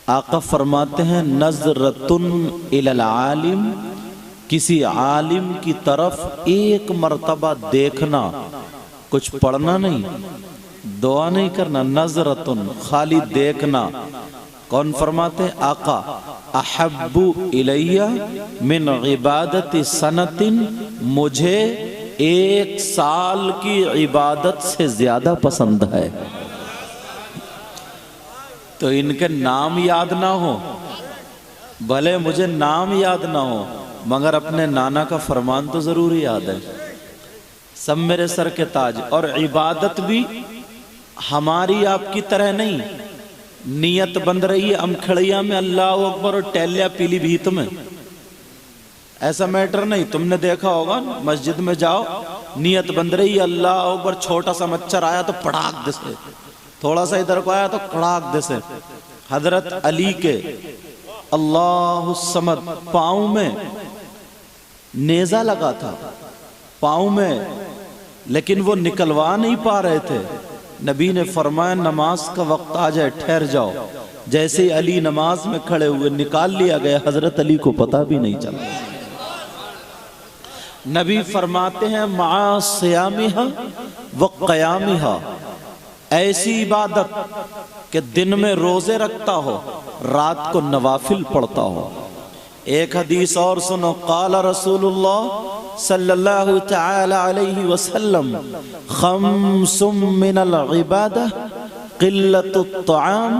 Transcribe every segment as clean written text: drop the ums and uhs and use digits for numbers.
आका फरमाते हैं नजरतुन इलल आलिम, किसी आलिम की तरफ एक मर्तबा देखना, कुछ पढ़ना नहीं, दुआ नहीं करना, नजरतुन खाली देखना। कौन फरमाते हैं? आका। अहब्बु इलैया मिन इबादति सनतिन, मुझे 1 साल की इबादत से ज्यादा पसंद है। तो इनके नाम याद ना हो, भले मुझे नाम याद ना हो, मगर अपने नाना का फरमान तो जरूर याद है। सब मेरे सर के ताज। और इबादत भी हमारी आपकी तरह नहीं, नियत बंद रही है अमखड़िया में अल्लाह अकबर और टहलिया पीलीभीत में, ऐसा मैटर नहीं। तुमने देखा होगा मस्जिद में जाओ, नियत बंद रही है अल्लाह अकबर, छोटा सा मच्छर आया तो पड़ाक दे, थोड़ा सा इधर को आया तो कड़ाक दे। हजरत अली के अल्लाहु समद पाँव में नेजा लगा था, पाँव में, लेकिन वो निकलवा नहीं पा रहे थे। नबी ने फरमाया नमाज का वक्त आ जाए ठहर जाओ। जैसे अली नमाज में खड़े हुए निकाल लिया गया, हजरत अली को पता भी नहीं चला। नबी फरमाते हैं मा सियामिहा व क़यामिहा, ऐसी इबादत कि दिन में रोजे रखता हो, रात को नवाफिल पढ़ता हो। एक हदीस और सुनो, क़ाला रसूलुल्लाह सल्लल्लाहु तआला अलैहि वसल्लम खम्सुम मिनल इबादह क़िल्लतुत तआम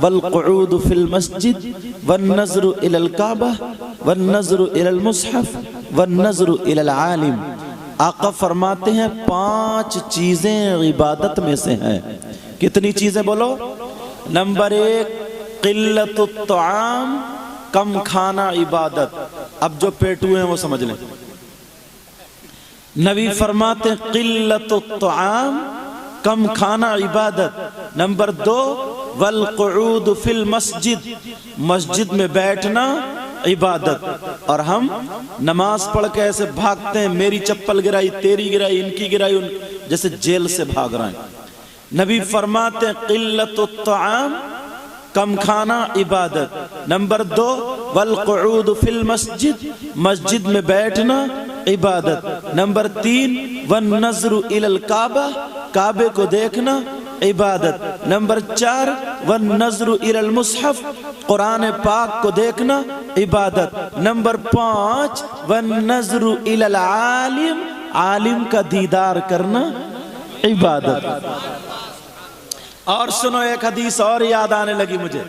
वल क़ुऊद फिल मस्जिद वन नज़्रु इलल काबा वन नज़्रु इलल मुसहफ वन नज़्रु इलल आलिम। आका फरमाते हैं 5 चीजें इबादत में से हैं। कितनी चीजें बोलो? नंबर 1 क़िल्लतुत तआम, कम खाना इबादत। अब जो पेटू हैं वो समझ लें। नबी फरमाते क़िल्लतुत तआम, कम खाना इबादत। नंबर 2 वल क़ुऊद फिल मस्जिद, मस्जिद में बैठना इबादत। और हम नमाज पढ़ के ऐसे भागते हैं, मेरी चप्पल गिराई, तेरी गिराई, इनकी गिराई, जैसे जेल से भाग रहे हैं। नबी फरमाते हैं क़िल्लतुत तआम, कम खाना इबादत। नंबर 2 वल क़ुऊद फिल मस्जिद, मस्जिद में बैठना इबादत। नंबर 3 वन नज़्रु इलल काबा, काबे को देखना इबादत। नंबर 4 वन नज़्रु इलल मुसहफ, कुरान पाक को देखना इबादत। नंबर 5 वन नज़्रु इलल आलिम, आलिम का दीदार करना इबादत। और सुनो, एक हदीस और याद आने लगी मुझे।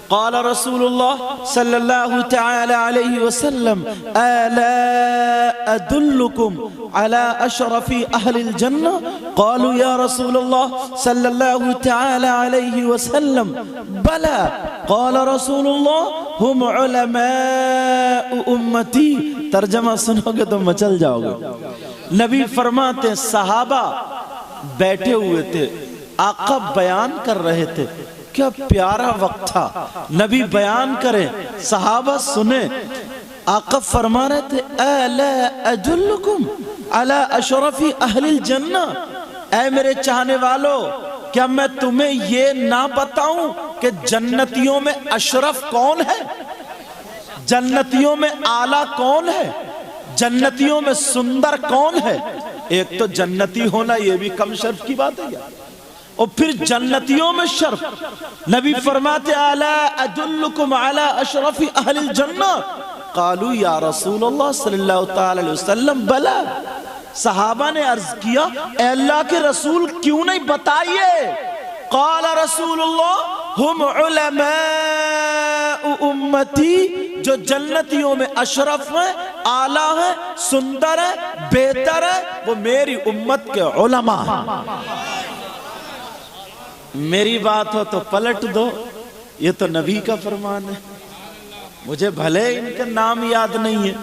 क़ाला रसूलुल्लाह सल्लल्लाहु तआला अलैहि वसल्लम अला अदुल्लुकुम अला अशरफी अहलिल जन्ना, क़ालू या रसूलल्लाह सल्लल्लाहु तआला अलैहि वसल्लम बला, क़ाला रसूलुल्लाह हुम उलमाउ उम्मती। तर्जमा सुनोगे तो मचल जाओगे। नबी फरमाते सहाबा बैठे हुए थे, आका बयान कर रहे थे, क्या प्यारा वक्त था। नबी बयान करें, सहाबा सुने। आका फरमा रहे थे अला अदुल्लुकुम अला अशरफी अहलिल जन्ना, ऐ मेरे चाहने वालों, क्या मैं तुम्हें ये ना बताऊं कि जन्नतियों में अशरफ कौन है, जन्नतियों में आला कौन है, जन्नतियों में सुंदर कौन है। एक तो जन्नती होना ये भी कम शर्फ की बात है क्या? और फिर जन्नतियों में शर्फ। नबी फरमाते अला अदुल्लुकुम अला अशरफी अहलिल जन्ना, क़ालू या रसूलल्लाह सल्लल्लाहु तआला अलैहि वसल्लम बला। सहाबा ने अर्ज किया ए अल्लाह के रसूल क्यों नहीं बताइए। क़ाला रसूलुल्लाह हुम उलमाउ उम्मती, जो जन्नतियों में अशरफ है, आला है, सुंदर है, बेहतर है, वो मेरी उम्मत के उलमा हैं। मेरी बात हो तो पलट दो, ये तो नबी का फरमान है। मुझे भले इनका नाम याद नहीं है,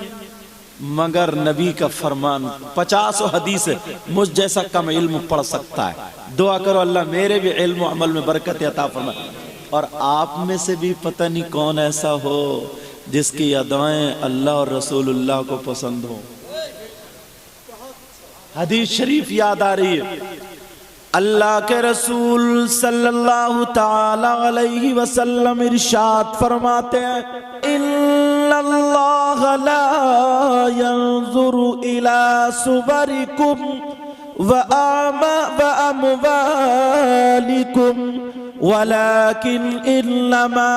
मगर नबी का फरमान 50 हदीस है। मुझ जैसा कम इल्म पढ़ सकता है। दुआ करो अल्लाह मेरे भी इल्म अमल में बरकत अता फरमाए। और आप में से भी पता नहीं कौन ऐसा हो जिसकी अदाएं अल्लाह और रसूलुल्लाह को पसंद हो। हदीस शरीफ याद आ रही है, अल्लाह के रसूल सल्लल्लाहु ताला अलैहि वसल्लम इरशाद फरमाते हैं, इन्नल्लाह ला यंजुरु इला सुवरिकुम व अमवालिकुम वलाकिन इन्नमा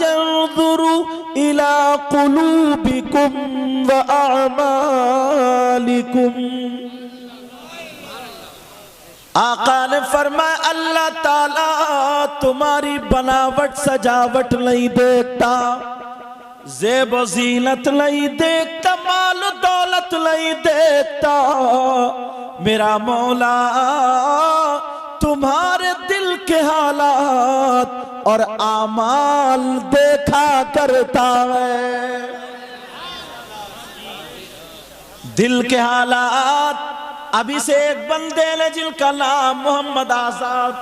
यंजुरु इला कुलूबिकुम व अमालिकुम। आका ने फरमाया, अल्लाह ताला तुम्हारी बनावट सजावट नहीं देखता, ज़ेब ज़ीनत नहीं देखता, माल दौलत नहीं देखता। मेरा मौला तुम्हारे दिल के हालात और आमाल देखा करता है। दिल के हालात। अभी से एक बंदे ने जिनका नाम मोहम्मद आजाद,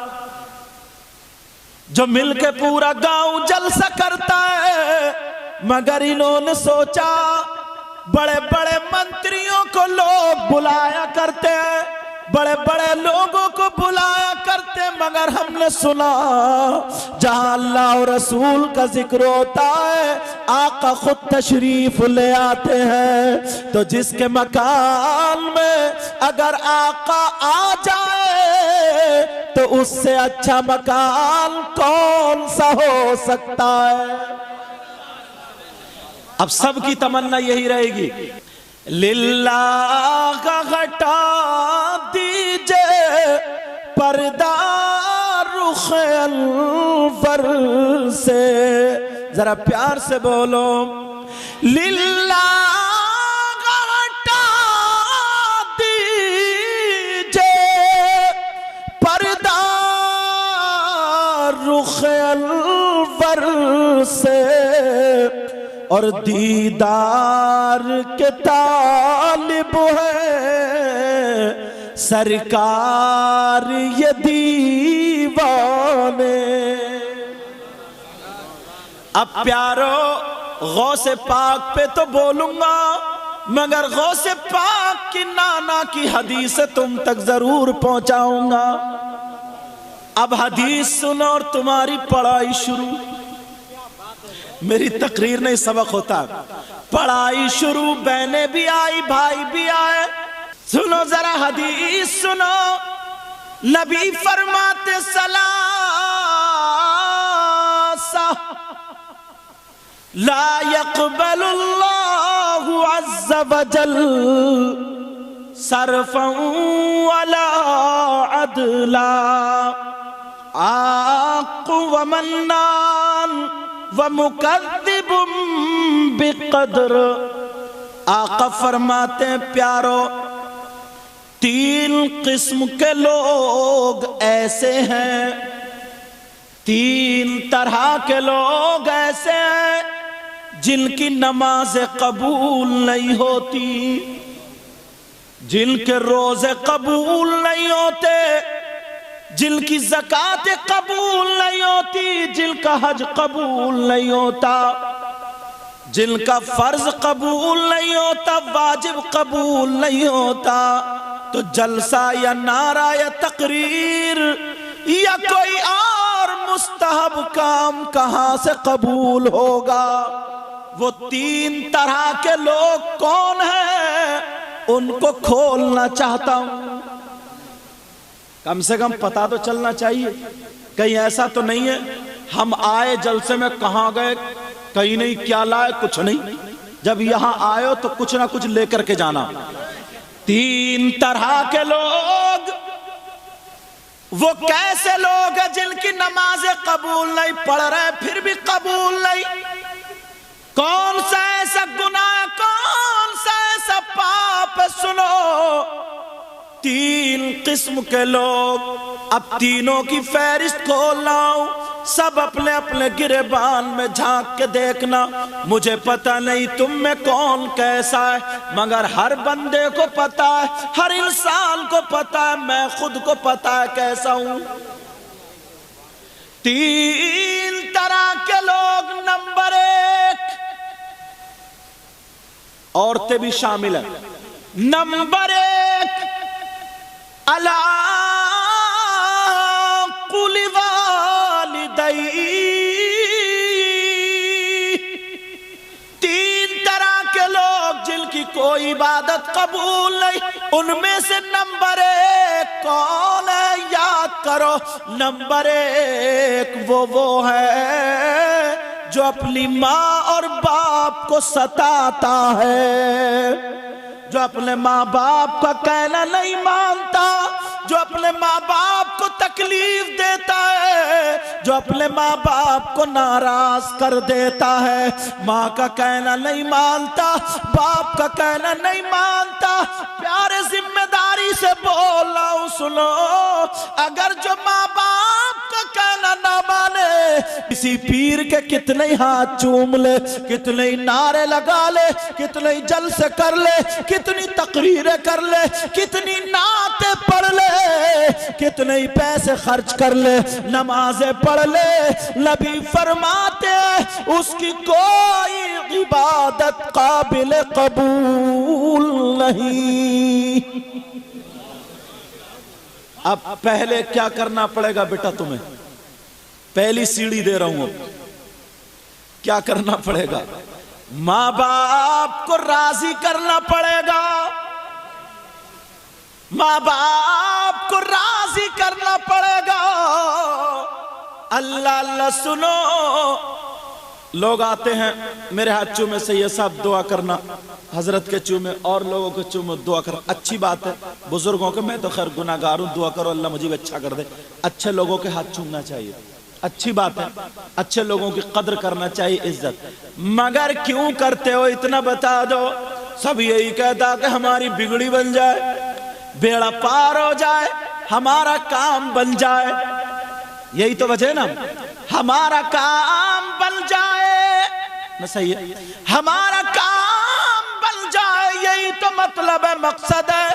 जो मिलके पूरा गांव जलसा करता है, मगर इन्होंने सोचा बड़े बड़े मंत्रियों को लोग बुलाया करते हैं, बड़े बड़े लोगों को बुलाया करते, मगर हमने सुना जहां अल्लाह और रसूल का जिक्र होता है आका खुद तशरीफ ले आते हैं। तो जिसके मकान में अगर आका आ जाए तो उससे अच्छा मकान कौन सा हो सकता है। अब सबकी तमन्ना यही रहेगी, लिल्लाह का हटा दीजिए पर्दा रुख अनवर से। जरा प्यार से बोलो, लिल्लाह का हटा दीजिए पर्दा रुख अनवर से, और दीदार के तालिब है सरकार ये दीवाने। अब प्यारो गौसे पाक पे तो बोलूंगा, मगर गौसे पाक की नाना की हदीस तुम तक जरूर पहुंचाऊंगा। अब हदीस सुनो और तुम्हारी पढ़ाई शुरू। मेरी तकरीर नहीं सबक होता, पढ़ाई शुरू। बहनें भी आई, भाई भी आए। सुनो जरा हदीस सुनो। नबी फरमाते सलासा ला यक़बलुल्लाहु अज़्ज़ वजल सरफ़न वला अदला आक़ व मन्नान व मुकद्दिबुम बिक़द्र। आका फरमाते हैं, प्यारो तीन किस्म के लोग ऐसे हैं, तीन तरह के लोग ऐसे हैं जिनकी नमाज कबूल नहीं होती, जिनके रोजे कबूल नहीं होते, जिनकी ज़कात कबूल नहीं होती, जिनका हज कबूल नहीं होता, जिनका फर्ज कबूल नहीं होता, वाजिब कबूल नहीं होता। तो जलसा या नारा या तकरीर या कोई और मुस्तहब काम कहां से कबूल होगा। वो तीन तरह के लोग कौन हैं, उनको खोलना चाहता हूं। कम से कम पता तो चलना चाहिए। कहीं ऐसा तो नहीं है हम आए जलसे में कहां गए, कहीं नहीं, क्या लाए, कुछ नहीं। जब यहां आए तो कुछ ना कुछ लेकर के जाना। तीन तरह के लोग, वो कैसे लोग हैं जिनकी नमाजें कबूल नहीं, पढ़ रहे फिर भी कबूल नहीं। कौन सा ऐसा गुनाह, कौन सा ऐसा पाप, सुनो। तीन किस्म के लोग। अब तीनों की फहरिस्त खोलना हूं, सब अपने अपने गिरेबान में झांक के देखना। मुझे पता नहीं तुम में कौन कैसा है, मगर हर बंदे को पता है, हर इंसान को पता है, मैं खुद को पता है कैसा हूं। तीन तरह के लोग। नंबर एक, औरतें भी शामिल है। नंबर एक, कोई इबादत कबूल नहीं। उनमें से नंबर 1 कौन है? याद करो, नंबर 1 वो है जो अपनी माँ और बाप को सताता है, जो अपने माँ बाप का कहना नहीं मानता, जो अपने माँ बाप को तकलीफ देता है, जो अपने माँ बाप को नाराज कर देता है, माँ का कहना नहीं मानता, बाप का कहना नहीं मानता। प्यारे जिम्मेदारी से बोल रहा हूं, सुनो, अगर जो माँ बाप का कहना ना माने, किसी पीर के कितने ही हाथ चूम ले, कितने ही नारे लगा ले, कितने ही जलसे कर ले, कितनी तकरीरें कर ले, कितनी नाते पढ़ ले, कितने ही पैसे खर्च कर ले, नमाजें पढ़ ले, नबी फरमाते हैं उसकी कोई इबादत काबिल कबूल नहीं। अब पहले क्या करना पड़ेगा बेटा तुम्हें? पहली सीढ़ी दे रहा हूं। क्या करना पड़ेगा? माँ बाप को राजी करना पड़ेगा, माँ बाप को राजी करना पड़ेगा। अल्लाह अल्लाह सुनो, लोग आते हैं मेरे हाथ चूमे से ये सब दुआ करना, हजरत के चूमे और लोगों के चूमे दुआ करना, अच्छी बात है। बुजुर्गों के, मैं तो खैर गुनाहगार हूं, दुआ करो अल्लाह मुझे भी अच्छा कर दे। अच्छे लोगों के हाथ चूमना चाहिए, अच्छी बात है। अच्छे लोगों की कदर करना चाहिए, इज्जत। मगर क्यों करते हो इतना बता दो। सब यही कहता कि हमारी बिगड़ी बन जाए, बेड़ा पार हो जाए, हमारा काम बन जाए। यही तो वजह ना, हमारा काम बन जाए ना, सही है, हमारा काम बन जाए, यही तो मतलब है, मकसद है।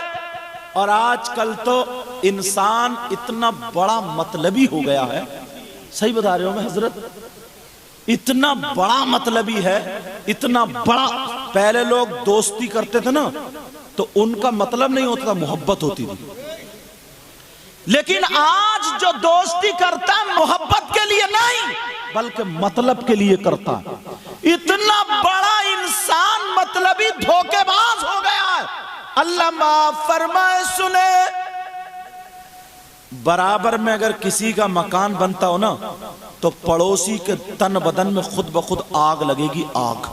और आजकल तो इंसान इतना बड़ा मतलबी हो गया है, सही बता रहे हो मैं हजरत, इतना बड़ा मतलबी है, इतना बड़ा। पहले लोग दोस्ती करते थे ना तो उनका मतलब नहीं होता था, मोहब्बत होती थी। लेकिन आज जो दोस्ती करता है मोहब्बत के लिए नहीं बल्कि मतलब के लिए करता है। इतना बड़ा इंसान मतलबी धोखेबाज हो गया है। अल्लाह माफ फरमाए। सुने, बराबर में अगर किसी का मकान बनता हो ना तो पड़ोसी के तन बदन में खुद ब खुद आग लगेगी, आग।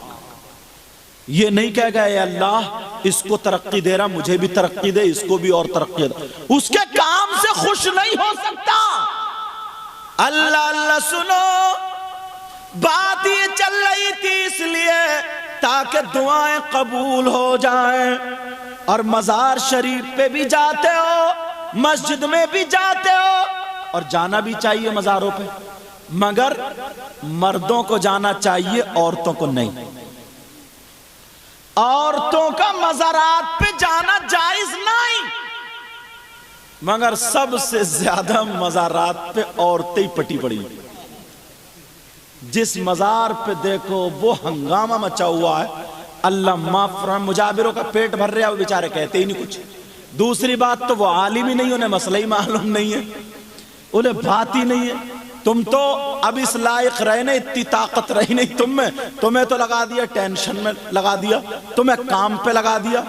ये नहीं कह गए अल्लाह इसको तरक्की दे रहा, मुझे भी तरक्की दे, इसको भी और तरक्की दे। उसके काम से खुश नहीं हो सकता। अल्लाह अल्लाह सुनो, बात ये चल रही थी इसलिए ताकि दुआएं कबूल हो जाएं। और मजार शरीफ पे भी जाते हो, मस्जिद में भी जाते हो, और जाना भी चाहिए मजारों पे, मगर मर्दों को जाना चाहिए, औरतों को नहीं। औरतों का मज़ारात पे जाना जायज नहीं, मगर सबसे ज्यादा मज़ारात पे औरतें ही पटी पड़ी। जिस मज़ार पे देखो वो हंगामा मचा हुआ है। अल्लाह माफ फरमाए, मुजाबिरों का पेट भर रहा है, वो बेचारे कहते ही नहीं कुछ। दूसरी बात तो वो आलिम ही नहीं, उन्हें मसला ही मालूम नहीं है, उन्हें बात ही नहीं है। तुम तो अब इस लायक रहे नहीं, इतनी ताकत रही नहीं तुम में, तुम्हें तो लगा दिया टेंशन में, लगा दिया तुम्हें काम पे, लगा दिया।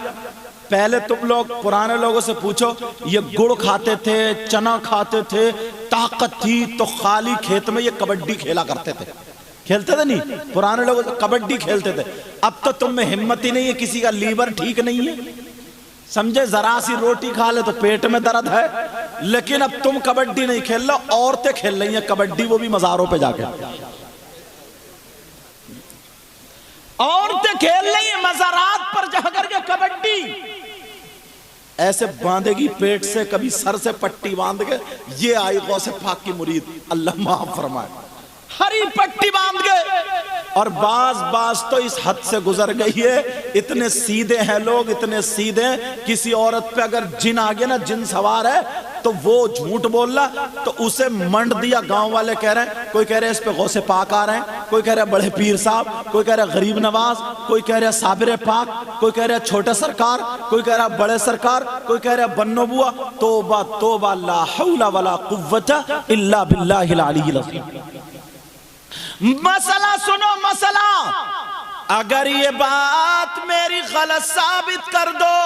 पहले तुम लोग पुराने लोगों से पूछो, ये गुड़ खाते थे, चना खाते थे, ताकत थी तो खाली खेत में ये कबड्डी खेला करते थे। खेलते थे नहीं पुराने लोग, कबड्डी खेलते थे। अब तो तुम में हिम्मत ही नहीं है, किसी का लीवर ठीक नहीं है, समझे, जरा सी रोटी खा ले तो पेट में दर्द है। लेकिन अब तुम कबड्डी नहीं खेल लो, औरतें खेल रही हैं कबड्डी, वो भी मज़ारों पे जाके। औरतें खेल रही हैं मज़ारात पर जाकर के कबड्डी। ऐसे बांधेगी पेट से, कभी सर से पट्टी बांध के, ये आई गौसे पाक की मुरीद, अल्लाह माफ फरमाए, हरी पट्टी बांध के। और बाज तो इस हद से गुजर गई है, इतने सीधे हैं लोग, इतने सीधे। किसी औरत पे अगर जिन आ गया ना, जिन सवार है, तो वो झूठ बोल रहा तो उसे मंड दिया। गांव वाले कह रहे हैं, कोई कह रहे हैं इस पे गौसे पाक आ रहे हैं, कोई कह रहा है बड़े पीर साहब, कोई कह रहा है गरीब नवाज, कोई कह रहा है साबिर पाक, कोई कह रहा है छोटे सरकार, कोई कह रहा है बड़े सरकार, कोई कह रहा है बन्नो बुआ। तौबा तौबा, ला हौला वला कुव्वता इल्ला बिल्लाहिल अलीय्यिल अज़ीम। मसला सुनो, मसला अगर ये बात मेरी गलत साबित कर दो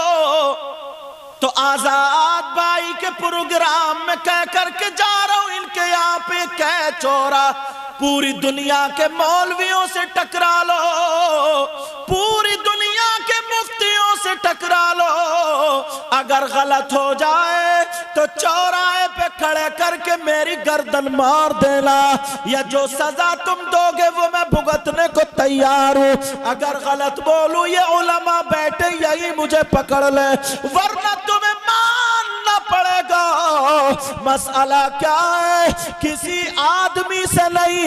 तो आजाद भाई के प्रोग्राम में कह करके जा रहा हूं, इनके यहाँ पे कह चोरा, पूरी दुनिया के मौलवियों से टकरा लो, पूरी दुनिया के मुफ्तियों से टकरा लो, अगर गलत हो जाए तो चौराहे पे खड़े करके मेरी गर्दन मार देना, या जो सजा तुम दोगे वो मैं भुगतने को तैयार हूं। अगर गलत बोलूं ये उलमा बैठे यही मुझे पकड़ ले, वरना तुम्हें मानना पड़ेगा। मसला क्या है, किसी आदमी से नहीं,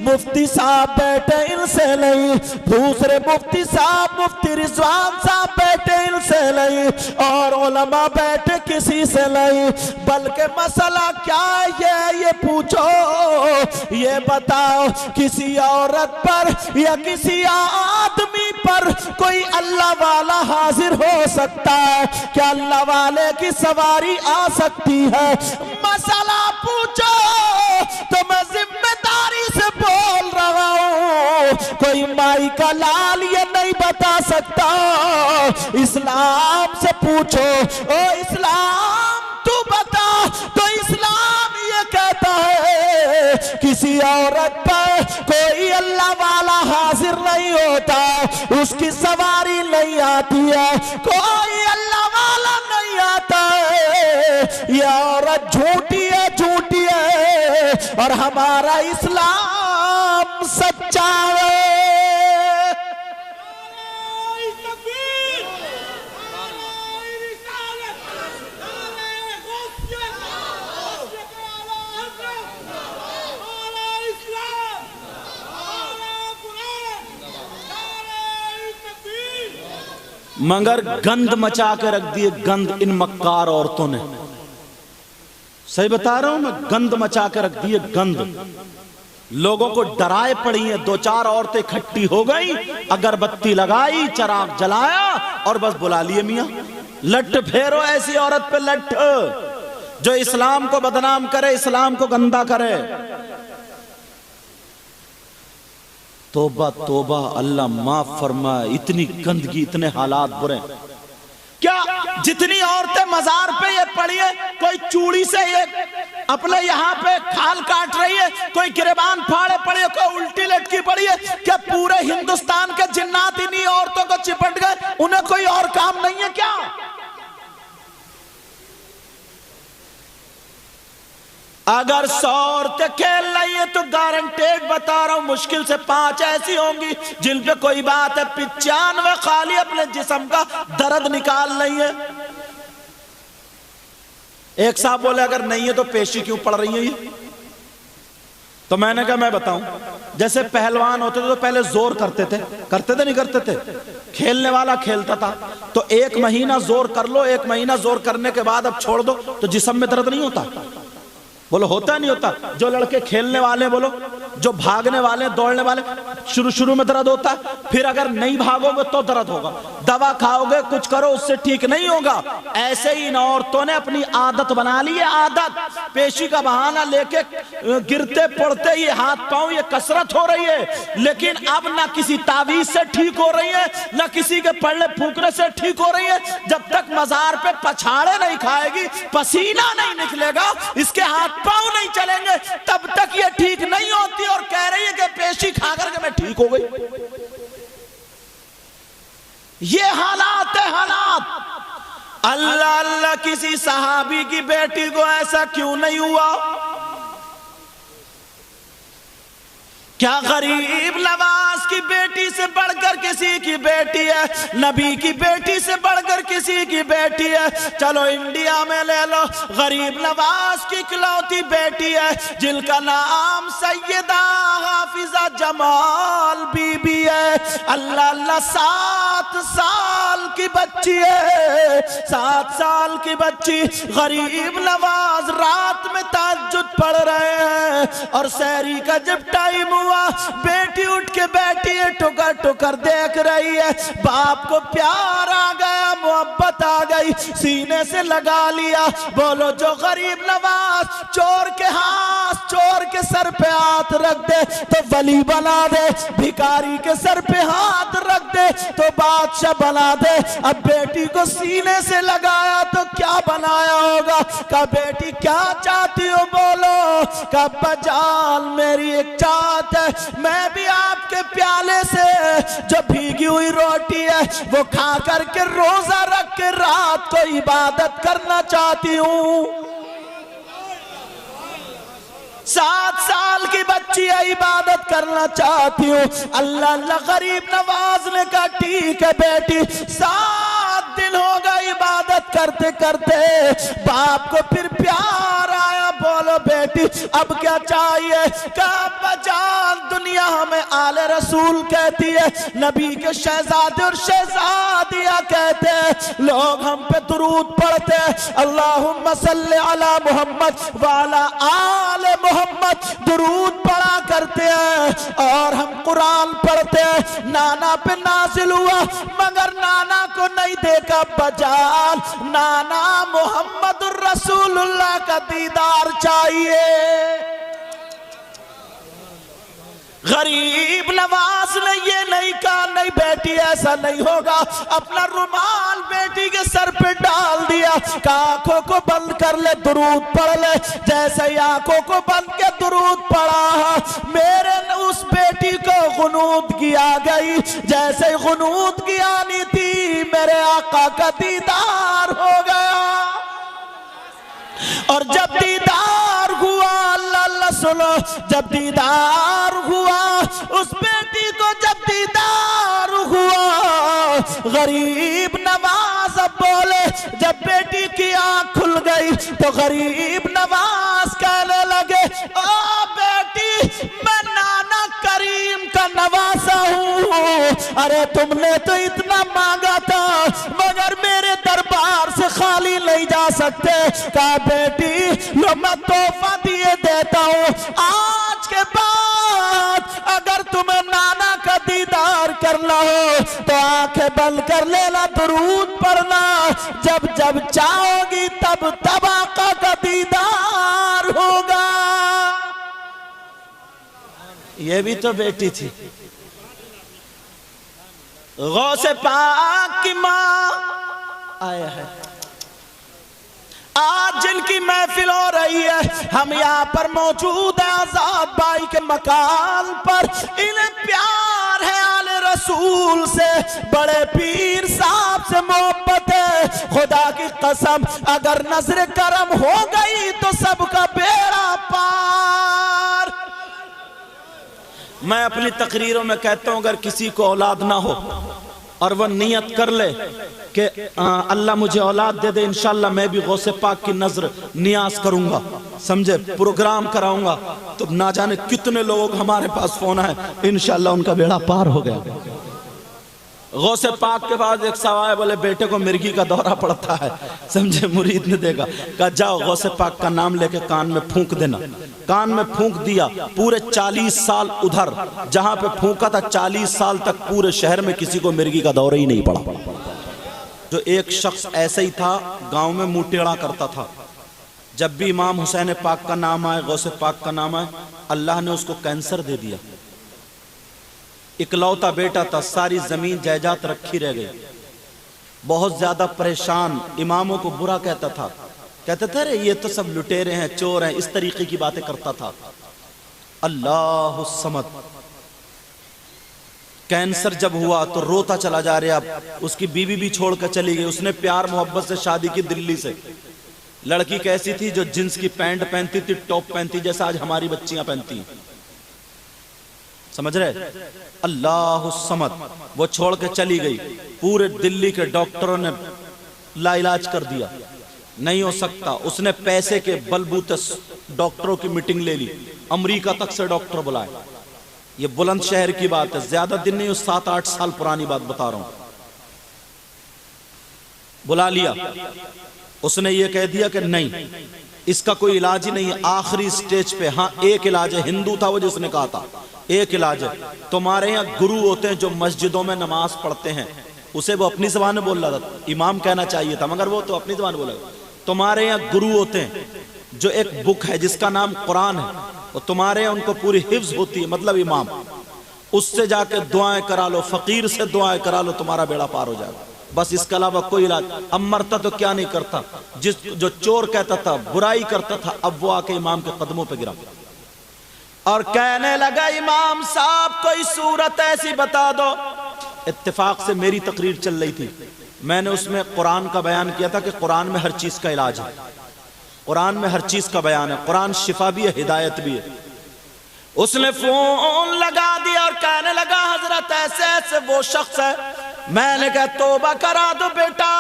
मुफ्ती साहब बैठे इनसे नहीं, दूसरे मुफ्ती साहब मुफ्ती रिजवान साहब बैठे इनसे नहीं, और उलमा बैठे किसी से नहीं, बल्कि मसला क्या है ये पूछो, ये बताओ किसी औरत पर या किसी आदमी पर कोई अल्लाह वाला हाजिर हो सकता है क्या? अल्लाह वाले की सवारी आ सकती है? मसला पूछो तो मैं जिम्मेदारी से बोल रहा हूं, कोई माई का लाल ये नहीं बता सकता। इस्लाम से पूछो, ओ इस्लाम तू बता, तो इस्लाम ये कहता है किसी औरत पर कोई अल्लाह वाला हाजिर नहीं होता, उसकी सवारी नहीं आती है, कोई अल्लाह वाला नहीं आता है, ये औरत झूठी है, झूठी है, और हमारा इस्लाम सच्चा है। मगर गंद मचा के रख दिए, गंद इन मक्कार औरतों ने, सही बता रहा हूं मैं, गंद मचा के रख दिए, गंद। लोगों को डराए पड़ी है, दो चार औरतें इकट्ठी हो गई, अगरबत्ती लगाई, चराग जलाया और बस बुला लिए मियां। लट फेरो ऐसी औरत पे, लट जो इस्लाम को बदनाम करे, इस्लाम को गंदा करे। तोबा तोबा, अल्लाह माफ फरमाए, इतनी गंदगी, इतने हालात बुरे। क्या जितनी औरतें मजार पे ये पड़ी है, कोई चूड़ी से ये अपने यहाँ पे खाल काट रही है, कोई गिरेबान फाड़े पड़ी है, कोई उल्टी लटकी पड़ी है, क्या पूरे हिंदुस्तान के जिन्नात इन्हीं औरतों को चिपट गए? उन्हें कोई और काम नहीं है क्या? अगर 100 औरतें खेल रही है तो गारंटेड बता रहा हूं, मुश्किल से 5 ऐसी होंगी जिन पे कोई बात है, 95 खाली अपने जिस्म का दर्द निकाल रही है। एक साहब बोले अगर नहीं है तो पेशी क्यों पड़ रही है ये? तो मैंने कहा मैं बताऊं, जैसे पहलवान होते थे तो पहले जोर करते थे नहीं करते थे? खेलने वाला खेलता था तो 1 महीना जोर कर लो, 1 महीना जोर करने के बाद अब छोड़ दो तो जिस्म में दर्द नहीं होता? बोलो होता नहीं होता? जो लड़के खेलने वाले, बोलो जो भागने वाले, दौड़ने वाले, शुरू में दर्द होता, फिर अगर नहीं भागोगे तो दर्द होगा, दवा खाओगे, कुछ करो, उससे ठीक नहीं होगा। ऐसे ही इन औरतों ने अपनी आदत बना ली है, आदत, पेशी का बहाना लेके गिरते पड़ते ये हाथ पांव, ये कसरत हो रही है, लेकिन अब ना किसी तावीज से ठीक हो रही है, ना किसी के पड़ने फूकने से ठीक हो रही है। जब तक मजार पे पछाड़े नहीं खाएगी, पसीना नहीं निकलेगा, इसके हाथ पांव नहीं चलेंगे, तब तक ये ठीक नहीं होती। और कह रही है कि पेशी खा करके मैं ठीक हो गई। ये हालात है, हालात। अल्लाह अल्लाह, किसी सहाबी की बेटी को ऐसा क्यों नहीं हुआ? क्या गरीब नवाज की बेटी से बढ़कर किसी की बेटी है? नबी की बेटी से बढ़कर किसी की बेटी है? चलो इंडिया में ले लो, गरीब नवाज की इकलौती बेटी है जिनका नाम सैयदा हाफिजा जमाल बीबी है। अल्लाह अल्लाह, 7 साल की बच्ची है, 7 साल की बच्ची। गरीब नवाज रात में तहज्जुद पढ़ रहे हैं और सहरी का जब टाइम हुआ, बेटी उठ के बैठी है, टुकर टुकर देख रही है। बाप को प्यार आ गया, मोहब्बत आ गई, सीने से लगा लिया। बोलो जो गरीब नवाज चोर के सर पे हाथ रख दे तो वली बना दे, भिखारी के सर पे हाथ दे तो बादशाह बना दे। अब बेटी को सीने से लगाया तो क्या बनाया होगा? कहा बेटी क्या चाहती हो बोलो? कहा बजाल मेरी एक चाहत है, मैं भी आपके प्याले से जो भीगी हुई रोटी है वो खा करके रोजा रख के रात को इबादत करना चाहती हूँ। 7 साल की बच्ची है, इबादत करना चाहती हूँ। अल्लाह अल्लाह गरीब नवाज ने कहा ठीक है बेटी। 7 दिन हो गए इबादत करते करते, बाप को फिर प्यार आया, बोलो बेटी अब क्या चाहिए? कहा बजान दुनिया हमें आले रसूल कहती है, नबी के शहजादे और शहजादियां कहते हैं, लोग हम पे दुरूद पढ़ते हैं, अल्लाहुम्मा सल्ली अला मोहम्मद वाला आले मोहम्मद दुरूद पढ़ा करते हैं और हम कुरान पढ़ते हैं। नाना पे नाजिल हुआ मगर नाना को नहीं देखा बजाल, नाना मोहम्मद रसूलुल्लाह का दीदार चाहिए। गरीब नवाज ने ये नहीं कहा नहीं बेटी ऐसा नहीं होगा, अपना रुमाल बेटी के सर पे डाल दिया, आंखों को बंद कर ले दुरूद पढ़ ले। जैसे ही आंखों को बंद के दुरूद पढ़ा, मेरे उस बेटी को गुनूद की आ गई। जैसे ही गुनूद की आनी थी, मेरे आका का दीदार हो गया। और जब दीदार हुआ, अल्लाह अल्लाह सुनो, जब दीदार हुआ उस बेटी को, जब दीदार हुआ, गरीब नवाज अब बोले, जब बेटी की आंख खुल गई तो गरीब नवाज कहने लगे, ओ बेटी मैं नाना करीम का नवासा हूँ। अरे तुमने तो इतना मांगा था मगर मेरे दरबार से खाली नहीं जा सकते। कहा बेटी लो मैं तोहफा दिए देता हूँ, आज के बाद अगर तुम्हें नाना का दीदार करना हो तो आंखें बंद कर लेना, दुरूद पढ़ना, जब जब चाहोगी तब तब आका का दीदार होगा। ये भी तो बेटी थी, गौसे पाक की माँ आया है। आज जिनकी महफिल हो रही है, हम यहाँ पर मौजूद है आजाद भाई के मकान पर। इन्हें प्यार है आले रसूल से, बड़े पीर साहब से मोहब्बत है। खुदा की कसम अगर नजर करम हो गई तो सबका बेड़ा पार। मैं अपनी तकरीरों में कहता हूं अगर किसी को औलाद ना हो और वह नियत कर ले कि अल्लाह मुझे औलाद दे दे, इंशाल्लाह मैं भी गौसे पाक की नजर नियाज करूंगा, समझे, प्रोग्राम कराऊंगा, तो ना जाने कितने लोग हमारे पास फोन है, इंशाल्लाह उनका बेड़ा पार हो गया। गौसे पाक के बाद एक सवाल, बोले बेटे को मिर्गी का दौरा पड़ता है, समझे, मुरीद ने देखा, कहा जाओ गौसे पाक का नाम लेके कान में फूंक देना। कान में फूंक दिया, पूरे 40 साल उधर जहां पे फूंका था 40 साल तक पूरे शहर में किसी को मिर्गी का दौरा ही नहीं पड़ा। जो एक शख्स ऐसे ही था, गांव में मुंह टेढ़ा करता था, जब भी इमाम हुसैन पाक का नाम आए, गौसे पाक का नाम आए, अल्लाह ने उसको कैंसर दे दिया। इकलौता बेटा था, सारी जमीन जायदाद रखी रह गई, बहुत ज्यादा परेशान, इमामों को बुरा कहता था, कहते थे अरे ये तो सब लुटेरे हैं, चोर हैं, इस तरीके की बातें करता था। अल्लाह समद, कैंसर जब हुआ तो रोता चला जा रहा। अब उसकी बीवी भी छोड़कर चली गई, उसने प्यार मोहब्बत से शादी की दिल्ली से। लड़की कैसी थी? जो जींस की पैंट पहनती थी, टॉप पहनती, जैसा आज हमारी बच्चियां पहनती हैं, समझ रहे? अल्लाह समद, वो छोड़ के चली गई। पूरे दिल्ली के डॉक्टरों ने लाइलाज कर दिया, नहीं हो सकता। उसने पैसे के बलबूते डॉक्टरों की मीटिंग ले ली, अमेरिका तक से डॉक्टर बुलाए। ये बुलंदशहर की बात है, ज्यादा दिन नहीं, 7-8 साल पुरानी बात बता रहा हूं। बुला लिया, उसने ये कह दिया कि नहीं, इसका कोई इलाज ही नहीं है, आखिरी स्टेज पे। हाँ एक इलाज है, हिंदू था वो जिसने कहा था, एक इलाज है। तुम्हारे यहाँ गुरु होते हैं जो मस्जिदों में नमाज पढ़ते हैं, उसे वो अपनी जबान में बोल रहा था, इमाम कहना चाहिए था मगर वो तो अपनी जबान बोला। तुम्हारे यहाँ गुरु होते हैं जो एक बुक है जिसका नाम कुरान है, और तुम्हारे यहाँ उनको पूरी हिफ्ज होती है, मतलब इमाम, उससे जाके दुआएं करा लो, फकीर से दुआएं करा लो, तुम्हारा बेड़ा पार हो जाएगा। बस इसके अलावा कोई इलाज। अब मरता तो क्या नहीं करता, जो चोर कहता था, बुराई करता था, अब वो आके इमाम के कदमों पे गिरा और कहने लगा इमाम साहब कोई सूरत ऐसी बता दो। इत्तेफाक से मेरी तकरीर चल रही थी, मैंने उसमें कुरान का बयान किया था कि कुरान में हर चीज का इलाज है, कुरान में हर चीज का बयान है, कुरान शिफा भी है, हिदायत भी है। उसने फोन लगा दिया और कहने लगा हजरत ऐसे ऐसे वो शख्स है। मैंने कहा तौबा करा दो बेटा,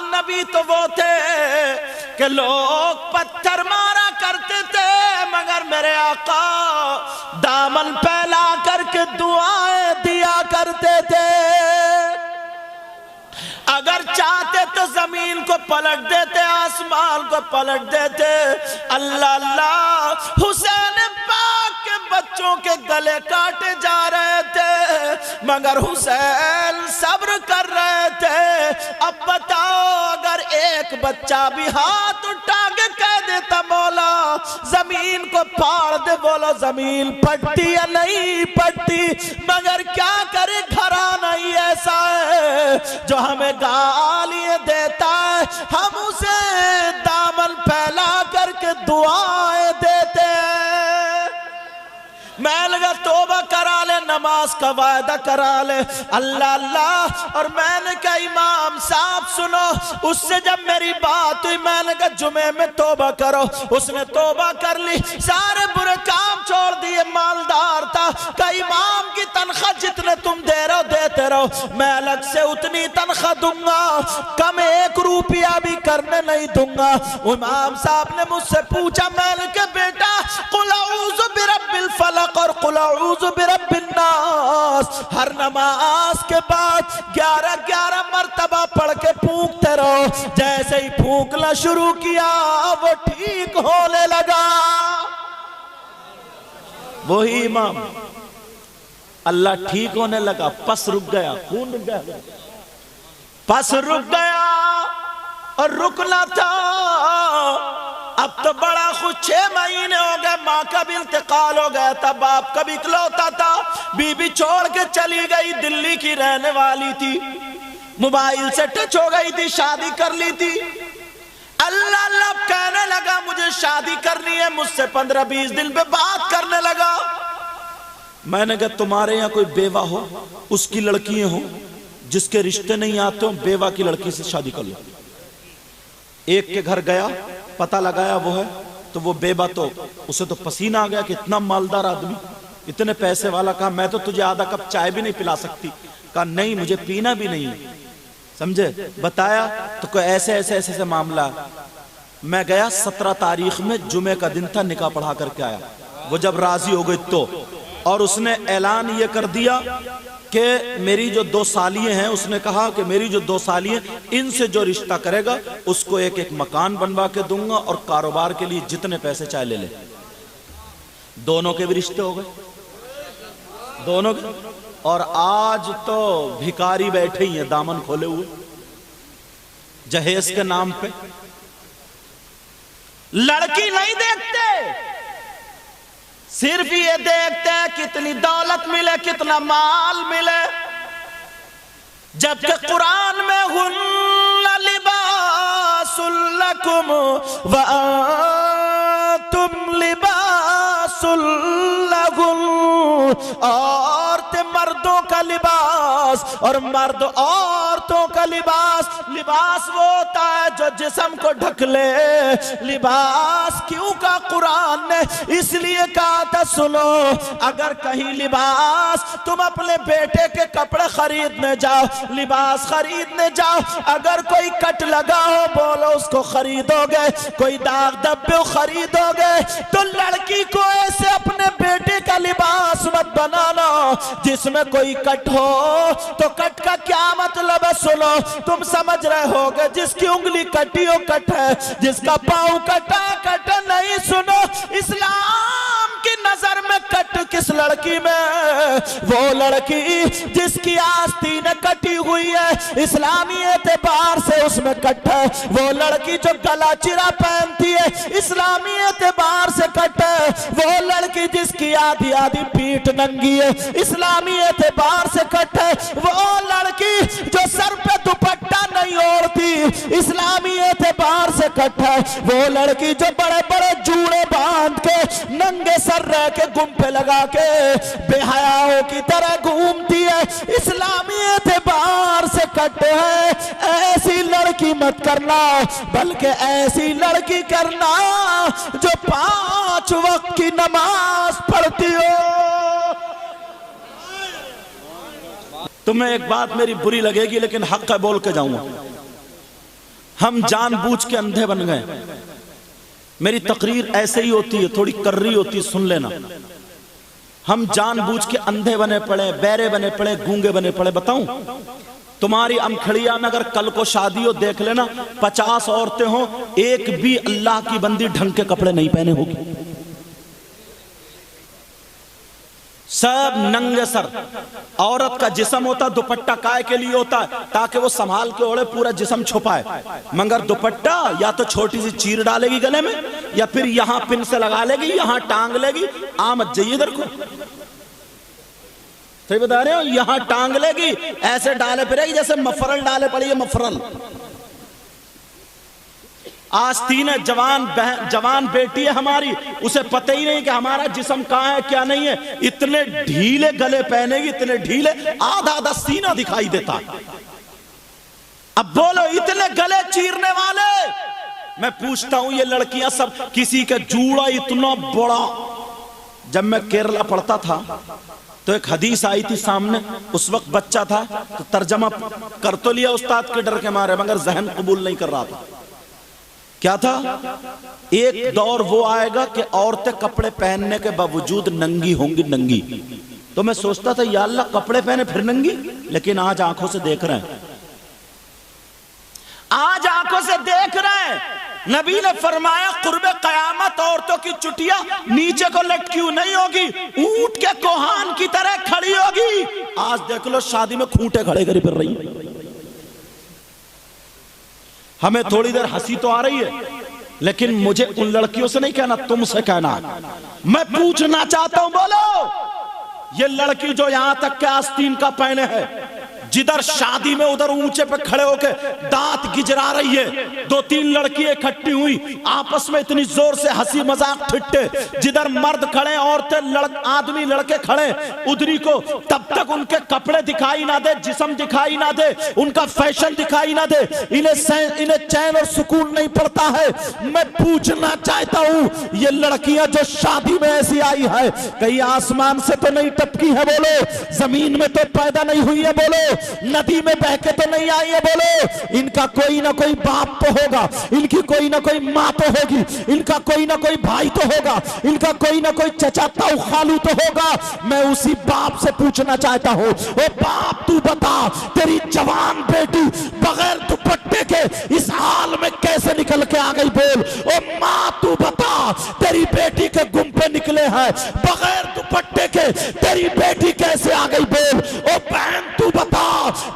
नबी तो वो थे कि लोग पत्थर मारा करते थे, मगर मेरे आका दामन फैला करके दुआएं दिया करते थे। अगर चाहते तो जमीन को पलट देते, आसमान को पलट देते। अल्लाह अल्लाह, हुसैन पाक के बच्चों के गले काटे जा रहे थे, मगर हुसैन सब्र कर रहे थे। अब बताओ अगर एक बच्चा भी हाथ उठा के कह देता मौला जमीन को फाड़ दे, बोलो जमीन फटती या नहीं फटती। मगर क्या करे, घराना ही ऐसा है जो हमें गालियां देता है, हम उसे दामन फैला करके दुआएं देते हैं। मैं लगा तौबा करा ले, नमाज का वायदा करा ले, अल्लाह अल्लाह। और मैंने कहा इमाम साहब सुनो, उससे जब मेरी बात हुई मैंने कहा जुमे में तौबा करो। उसने तौबा कर ली, सारे बुरे काम छोड़ दिए, मालदार था। कहा इमाम की तनख्वाह जितने तुम दे रहे हो देते रहो, मैं अलग से उतनी तनख्वाह दूंगा, कम 1 रुपया भी करने नहीं दूंगा। इमाम साहब ने मुझसे पूछा, मैंने कहा बेटा कुल औज़ु बिरब्बिल फलक और कुल औज़ु बिरब्बिन नास हर नमाज के बाद 11-11 मर्तबा पढ़ के फूंकते रहो। जैसे ही फूंकना शुरू किया वो ठीक होने लगा। वही इमाम, अल्लाह ठीक होने लगा, पस रुक गया, खून रुक गया, पस रुक गया और रुकना था। अब तो बड़ा खुश, 6 महीने हो गए, माँ का भी इंतकाल हो गया था, बाप का भी इकलौता था, बीबी छोड़ के चली गई, दिल्ली की रहने वाली थी, मोबाइल से टच हो गई थी, शादी कर ली थी। अल्लाह अल्लाह कहने लगा मुझे शादी करनी है, मुझसे 15-20 दिन पे बात करने लगा। मैंने कहा तुम्हारे यहाँ कोई बेवा हो, उसकी लड़कियां हो, जिसके रिश्ते नहीं आते हो, बेवा की लड़की से शादी कर लो। एक के घर गया, पता लगाया वो है, तो वो बेवा, तो उसे तो पसीना आ गया कि इतना मालदार आदमी, इतने पैसे वाला। कहा मैं तो तुझे आधा कप चाय भी नहीं पिला सकती। कहा नहीं मुझे पीना भी नहीं, समझे। बताया तो कोई ऐसे ऐसे ऐसे ऐसे मामला। मैं गया 17 तारीख में, जुमे का दिन था, निकाह पढ़ा करके आया। वो जब राजी हो गई तो, और उसने ऐलान ये कर दिया कि मेरी जो 2 सालियां हैं, उसने कहा कि मेरी जो 2 सालियां, इनसे जो रिश्ता करेगा उसको एक एक मकान बनवा के दूंगा और कारोबार के लिए जितने पैसे चाहे ले ले। दोनों के भी रिश्ते हो गए, दोनों के। और आज तो भिखारी बैठे ही हैं दामन खोले हुए, जहेज के नाम पे। लड़की नहीं देखते, सिर्फ ये देखते हैं कितनी दौलत मिले, कितना माल मिले। जबकि कुरान में हुन्ना लिबासुल लकुम व अंतुम लिबासुल लहुन, औरतें मर्दों का लिबास और मर्द औरतों का लिबास। लिबास वो होता है जो जिस्म को ढक ले। लिबास क्यों का कुरान ने इसलिए कहा था, सुनो, अगर कहीं लिबास, तुम अपने बेटे के कपड़े खरीदने जाओ, लिबास खरीदने जाओ, अगर कोई कट लगा हो बोलो उसको खरीदोगे, कोई दाग धब्बे खरीदोगे, तो लड़की को ऐसे अपने बेटे का लिबास मत बनाना जिसमें कोई कट हो। तो कट का क्या मतलब है, सुनो, तुम समझ रहे होगे, जिसकी उंगली कटी हो कट है, जिसका पाँव कटा कट नहीं। सुनो, इस्लाम की नजर में कट किस लड़की में? वो लड़की जिसकी आस्तीन कटी हुई है, इस्लामी एतबार से उसमें कट है। वो लड़की जो गला चिरा पहनती है, इस्लामी एतबार से कट है। वो लड़की जिसकी आधी आधी पीठ नंगी है, इस्लामी एतबार से कट है। वो लड़की जो सर पे दुपट्टा नहीं ओढ़ती, इस्लामी एतबार से कट है। वो लड़की जो बड़े बड़े जूड़े बांध के नंगे सर रह के गुम्फे लगा के बेहयाओं की तरह घूमती है, इस्लामी एतबार से कट है। ऐसी लड़की मत करना, बल्कि ऐसी लड़की करना जो 5 वक्त की नमाज पढ़ती हो। तुम्हें एक बात मेरी बुरी लगेगी, लेकिन हक है, बोल के जाऊंगा। हम जानबूझ के अंधे बन गए। मेरी तकरीर ऐसे ही होती है, थोड़ी कर्री होती है, सुन लेना। हम जानबूझ के अंधे बने पड़े, बहरे बने पड़े, गूंगे बने पड़े। बताऊं, तुम्हारी अमखड़िया में अगर कल को शादी हो, देख लेना 50 औरतें हो, एक भी अल्लाह की बंदी ढंग के कपड़े नहीं पहने होगी, सब नंगे सर। औरत का जिस्म होता दुपट्टा काय के लिए होता है? ताकि वो संभाल के ओढ़े, पूरा जिस्म छुपाए। मगर दुपट्टा या तो छोटी सी चीर डालेगी गले में, या फिर यहां पिन से लगा लेगी, यहां टांग लेगी। आ मत जाइए इधर को, सही बता रहे हो, यहां टांग लेगी, ऐसे डाले फिरेगी जैसे मफरल डाले पड़ी है, मफरल। आस्तीन जवान बेटी है हमारी, उसे पता ही नहीं कि हमारा जिस्म कहां है क्या नहीं है। इतने ढीले गले पहनेगी, इतने ढीले, आधा आधा सीना दिखाई देता। अब बोलो, इतने गले चीरने वाले। मैं पूछता हूं, ये लड़कियां सब किसी का जूड़ा इतना बड़ा। जब मैं केरला पढ़ता था तो एक हदीस आई थी सामने, उस वक्त बच्चा था, तो तर्जमा कर तो लिया उस्ताद के डर के मारे, मगर जहन कबूल नहीं कर रहा था। क्या था? एक दौर वो आएगा कि औरतें कपड़े पहनने के बावजूद नंगी होंगी, नंगी। तो मैं सोचता था, या अल्लाह, कपड़े पहने फिर नंगी। लेकिन आज आंखों से देख रहे हैं, आज आंखों से देख रहे हैं। नबी ने फरमाया, कुर्बे कयामत औरतों की चुटिया नीचे को लटकी हुई नहीं होगी, ऊंट के कोहान की तरह खड़ी होगी। आज देख लो, शादी में खूंटे खड़े करी फिर रही। हमें थोड़ी देर हंसी तो आ रही है, लेकिन मुझे उन लड़कियों से नहीं कहना, तुमसे कहना। मैं पूछना चाहता हूं, बोलो, ये लड़की जो यहां तक के आस्तीन का पहने है, जिधर शादी में उधर ऊंचे पे खड़े होके दांत गिजरा रही है, 2-3 लड़की इकट्ठी हुई, आपस में इतनी जोर से हंसी मजाक ठिट्ठे, जिधर मर्द खड़े, औरतें, आदमी, लड़के खड़े, उधरी को तब तक उनके कपड़े दिखाई ना दे, जिस्म दिखाई ना दे, उनका फैशन दिखाई ना दे, इन्हें चैन और सुकून नहीं पड़ता है। मैं पूछना चाहता हूं, ये लड़कियां जो शादी में ऐसी आई है, कहीं आसमान से तो नहीं टपकी है? बोलो, जमीन में तो पैदा नहीं हुई है? बोलो, नदी में बह के तो नहीं आई है? बोलो, इनका कोई ना कोई बाप तो होगा, इनकी कोई ना कोई माँ तो होगी, इनका कोई ना कोई भाई तो होगा, इनका कोई ना कोई चचा ताऊ खालू तो होगा। मैं उसी बाप से पूछना चाहता हूँ, ओ बाप, तू बता, तेरी जवान बेटी बगैर दुपट्टे के इस हाल में कैसे निकल के आ गई? बोल। ओ माँ, तू बता, तेरी बेटी के गुम्फे निकले हैं बगैर दुपट्टे के, तेरी बेटी कैसे आ गई? बोल। ओ बहन, तू बता,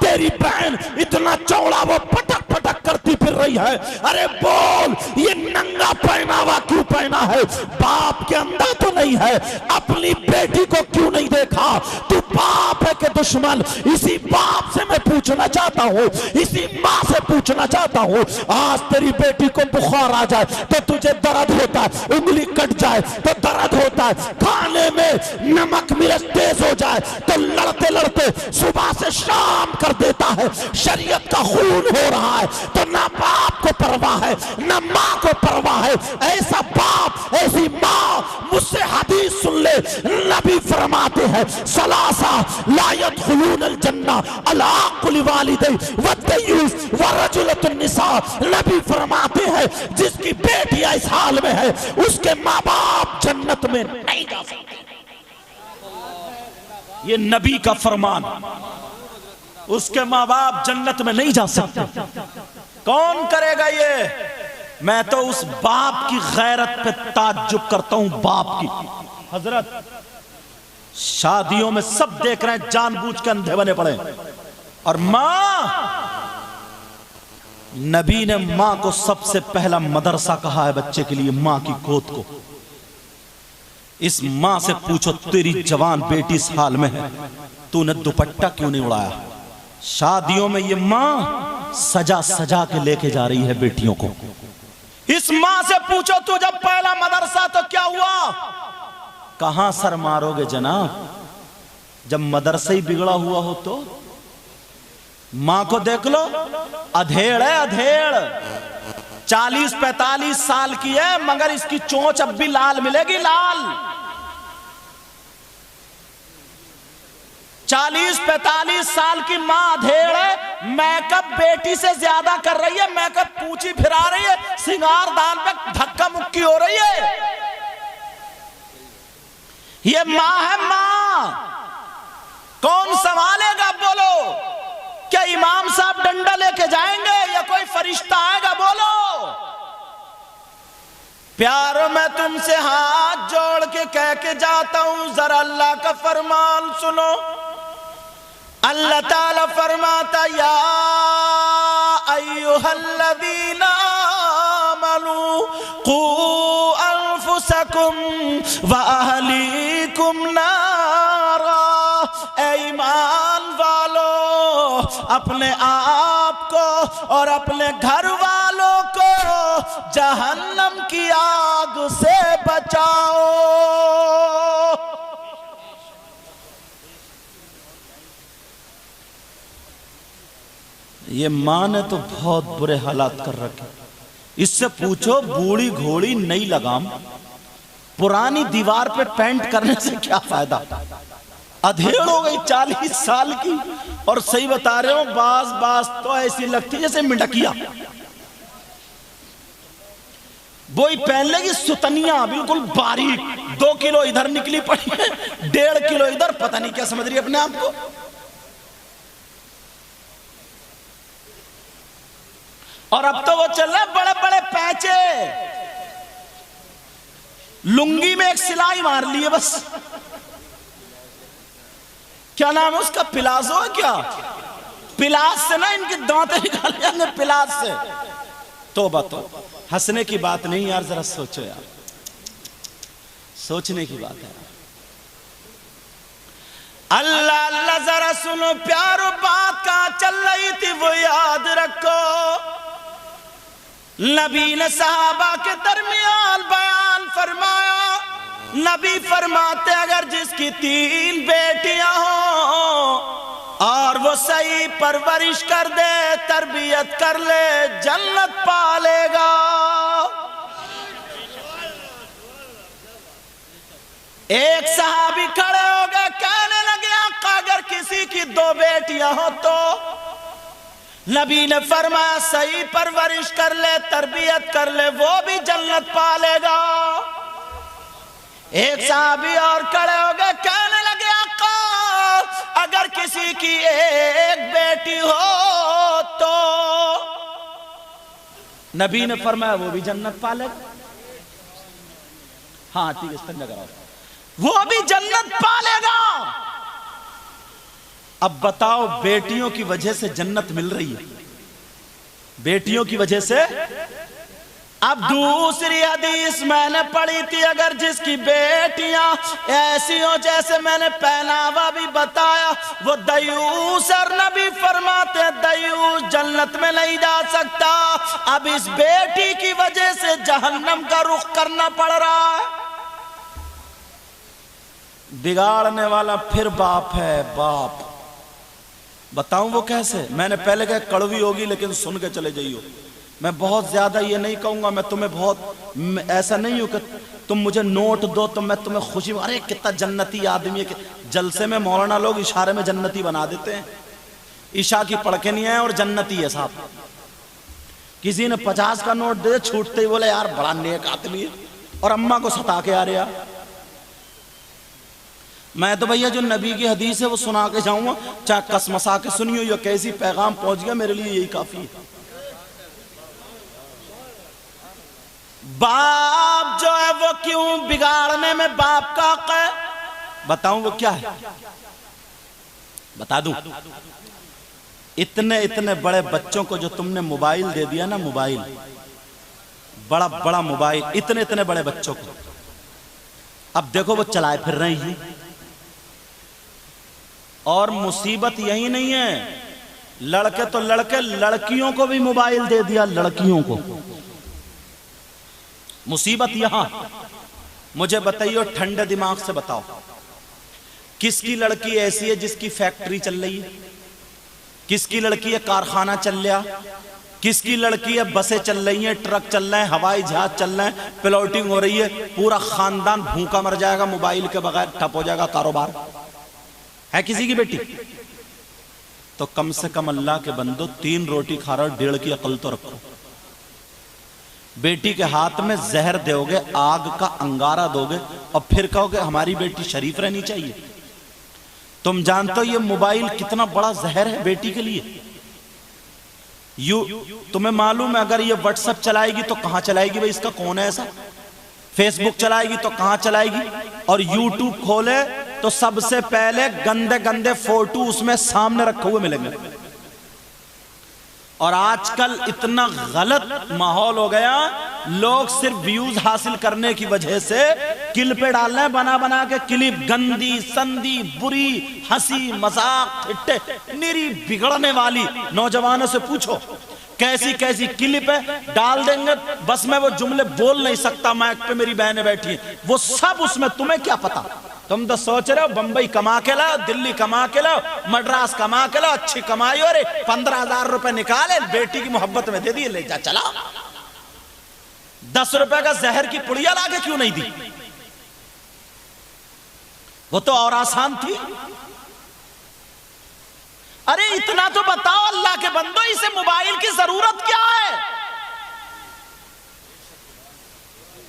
तेरी बहन इतना चौड़ा वो पटक पटक करती फिर रही है, अरे बोल, ये नंगा पहनावा क्यों पहना है? बाप के अंदर तो नहीं है? अपनी बेटी को क्यों नहीं देखा? तू बाप है कि दुश्मन? इसी बाप से मैं पूछना चाहता हूँ, इसी माँ से पूछना चाहता हूँ। आज तेरी बेटी को बुखार आ जाए तो तुझे दर्द होता है, उंगली कट जाए तो दर्द होता है, खाने में नमक मिर्च तेज हो जाए तो लड़ते लड़ते सुबह से शाम कर देता है। शरीयत का खून हो रहा है तो ना बाप को परवाह है, ना माँ को परवाह है। ऐसा बाप, ऐसी माँ, मुझसे हदीस सुन ले, नबी फरमाते हैं, सलासा ला यदखुलूनल जन्ना अला कुल्ली वालिदैन वद्दयूस वरजुलतुन निसा। नबी फरमाते हैं, जिसकी बेटियां इस हाल में है, उसके माँ बाप जन्नत में नहीं जा सकते। ये नबी का फरमान, उसके माँ बाप जन्नत में नहीं जा सकते। कौन करेगा ये? मैं तो उस बाप की गैरत पे ताज्जुब करता हूं, बाप की। हजरत, शादियों में सब देख रहे हैं, जानबूझ के अंधे बने पड़े। और मां, नबी ने मां को सबसे पहला मदरसा कहा है बच्चे के लिए, मां की गोद को। इस मां से पूछो, तेरी जवान बेटी इस हाल में है, तूने दुपट्टा क्यों नहीं उड़ाया? शादियों में ये मां सजा सजा के लेके जा रही है बेटियों को। इस मां से पूछो, तू जब पहला मदरसा तो क्या हुआ? कहां सर मारोगे जनाब, जब मदरसा ही बिगड़ा हुआ हो तो? मां को देख लो, अधेड़ है, अधेड़। 40-45 साल की है, मगर इसकी चोंच अब भी लाल मिलेगी, लाल। 40-45 साल की मां अधेड़ है, मेकअप बेटी से ज्यादा कर रही है, मेकअप पूंछी फिरा रही है, सिंगार दान पे धक्का मुक्की हो रही है। ये मां है, मां। कौन संभालेगा बोलो? क्या इमाम साहब डंडा लेके जाएंगे या कोई फरिश्ता आएगा? बोलो। प्यारो, मैं तुमसे हाथ जोड़ के कह के जाता हूं, जरा अल्लाह का फरमान सुनो। अल्लाह ताला फरमाता, या अय्युहल्लज़ीना आमनू कू अनफुसकुम व अहलीकुम नारा। ऐ ईमान वालो, अपने आप को और अपने घर वालों को जहन्नम की आग से बचाओ। ये मां ने तो बहुत बुरे हालात कर रखे। इससे पूछो, बूढ़ी घोड़ी नई लगाम, पुरानी दीवार पे पेंट करने से क्या फायदा? अधेड़ हो गई 40 साल की, और सही बता रहे हो, बास बास तो ऐसी लगती जैसे मिंडकिया। वो ही पहन लेगी सुतनिया, बिल्कुल बारीक, 2 किलो इधर निकली पड़ी है, 1.5 किलो इधर, पता नहीं क्या समझ रही है अपने आप को। और अब तो वो चल रहा है बड़े बड़े पैचे, लुंगी में एक सिलाई मार ली है बस। क्या नाम है उसका? पिलाजो है क्या? पिलास से ना इनके दांतें निकाल जाएंगे, पिलास से। तौबा तो हंसने की बात नहीं यार, जरा सोचो यार, सोचने की बात है। अल्लाह अल्लाह, जरा सुनो प्यारो, बात कहां चल रही थी वो याद रखो। नबी ने सहाबा के दरमियान बयान फरमाया। नबी फरमाते, अगर जिसकी 3 बेटियां हो और वो सही परवरिश कर दे, तरबियत कर ले, जन्नत पालेगा। एक सहाबी खड़े हो गए, कहने लगे, आका अगर किसी की 2 बेटियां हो तो? नबी ने फरमाया, सही परवरिश कर ले, तरबियत कर ले, वो भी जन्नत पालेगा। एक साहबी और खड़े हो गए, कहने लगे, आका अगर किसी की 1 बेटी हो तो? नबी ने फरमाया, वो भी जन्नत पालेगा। हाँ ठीक है, इस्तेंजा कराओ, वो भी जन्नत पालेगा। अब बताओ, बेटियों की वजह से जन्नत मिल रही है, बेटियों की वजह से। अब दूसरी हदीस मैंने पढ़ी थी, अगर जिसकी बेटियां ऐसी हो जैसे मैंने पहनावा भी बताया, वो दयूस, और नबी फरमाते दयूस जन्नत में नहीं जा सकता। अब इस बेटी की वजह से जहन्नम का रुख करना पड़ रहा है। बिगाड़ने वाला फिर बाप है, बाप। बताऊं वो कैसे? मैंने पहले कहा कड़वी होगी, लेकिन सुन के चले जाइयो। मैं बहुत ज्यादा ये नहीं कहूंगा, मैं तुम्हें बहुत ऐसा नहीं हूं कि तुम मुझे नोट दो तो मैं तुम्हें खुशी, अरे कितना जन्नती आदमी है। जलसे में मौलाना लोग इशारे में जन्नती बना देते हैं, ईशा की पढ़ के नहीं है और जन्नती है साहब। किसी ने 50 का नोट दे, छूटते ही बोले यार बड़ा नेक आदमी है, और अम्मा को सता के आ रहे यार। मैं तो भैया जो नबी की हदीस है वो सुना के जाऊंगा, चाहे कसमसा के सुनियो या कैसी पैगाम पहुंच गया, मेरे लिए यही काफी है। बाप जो है वो क्यों बिगाड़ने में बाप का हक है? बताऊं वो क्या है? बता दूं? इतने इतने बड़े बच्चों को जो तुमने मोबाइल दे दिया ना, मोबाइल, बड़ा बड़ा मोबाइल, इतने इतने बड़े बच्चों को, अब देखो वो चलाए फिर रहे हैं। और मुसीबत यही नहीं है, लड़के तो लड़के, लड़कियों को भी मोबाइल दे दिया, लड़कियों को। मुसीबत यहां, मुझे बताइए ठंडे दिमाग से बताओ, किसकी लड़की ऐसी है जिसकी फैक्ट्री चल रही है? किसकी लड़की है कारखाना चल रहा? किसकी लड़की है बसें चल रही हैं, ट्रक चल रहे हैं, हवाई जहाज चल रहे हैं, प्लॉटिंग हो रही है, पूरा खानदान भूखा मर जाएगा, मोबाइल के बगैर ठप हो जाएगा कारोबार? है किसी की बेटी? तो कम से कम अल्लाह के बंदो, 3 रोटी खा रहे हो, 1.5 की अकल तो रखो। बेटी के हाथ में जहर दोगे, आग का अंगारा दोगे, और फिर कहोगे हमारी बेटी शरीफ रहनी चाहिए। तुम जानते हो ये मोबाइल कितना बड़ा जहर है बेटी के लिए? तुम्हें मालूम है अगर ये व्हाट्सएप चलाएगी तो कहां चलाएगी भाई, इसका कौन है ऐसा? फेसबुक चलाएगी तो कहां चलाएगी? और यूट्यूब खोले तो सबसे पहले गंदे गंदे फोटो उसमें सामने रखे हुए मिलेंगे। और आजकल इतना गलत माहौल हो गया, लोग सिर्फ व्यूज हासिल करने की वजह से क्लिपें डाल रहे हैं, बना बना के क्लिप, गंदी संदी बुरी, हंसी मजाक ठिट्ठे, निरी बिगड़ने वाली। नौजवानों से पूछो कैसी कैसी क्लिप है, डाल देंगे। बस मैं वो जुमले बोल नहीं सकता, माइक पे मेरी बहनें बैठी हैं, वो सब उसमें, तुम्हें क्या पता? तुम तो सोच रहे हो बंबई कमा के लाओ, दिल्ली कमा के लाओ, मद्रास कमा के लाओ, अच्छी कमाई हो रही, 15,000 रुपए निकाले, बेटी की मोहब्बत में दे दिए, ले जा चला। 10 रुपए का जहर की पुड़िया लाके क्यों नहीं दी? वो तो और आसान थी। अरे इतना तो बताओ अल्लाह के बंदो, इसे मोबाइल की जरूरत क्या है?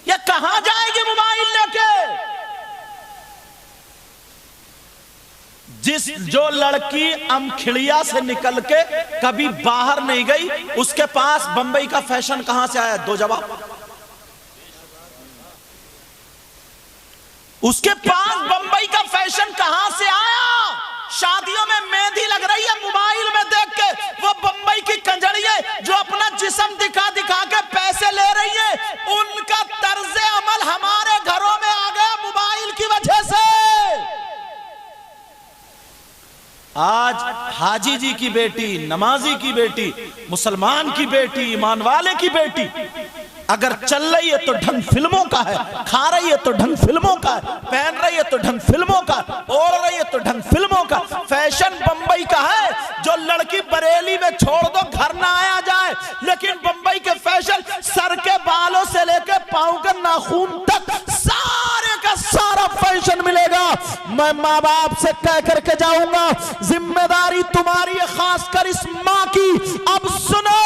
ये कहां जाएगी मोबाइल लेके? जो लड़की अमखिड़िया से निकल के कभी बाहर नहीं गई, उसके पास बंबई का फैशन कहां से आया? दो जवाब। उसके पास बंबई का फैशन कहां से आया? शादियों में मेहंदी लग रही है मोबाइल में देख के, वो बंबई की कंजड़ियां जो अपना जिस्म दिखा दिखा के पैसे ले रही है, उनका तर्ज अमल हमारे घरों में आ गया मोबाइल की वजह से। आज हाजी जी की बेटी, नमाजी की बेटी, मुसलमान की बेटी, ईमान वाले की बेटी अगर चल रही है तो ढंग फिल्मों का है, खा रही है तो ढंग फिल्मों का है, पहन रही है तो ढंग फिल्मों का, ओढ़ रही है तो ढंग फिल्मों का। फैशन बंबई का है, जो लड़की बरेली में छोड़ दो घर ना आया जाए, लेकिन बंबई के फैशन सर के बालों से लेकर पांव के नाखून तक सारे का सारा फैशन मिलेगा। मैं माँ बाप से कह करके जाऊंगा, जिम्मेदारी तुम्हारी है, खासकर इस माँ की। अब सुनो,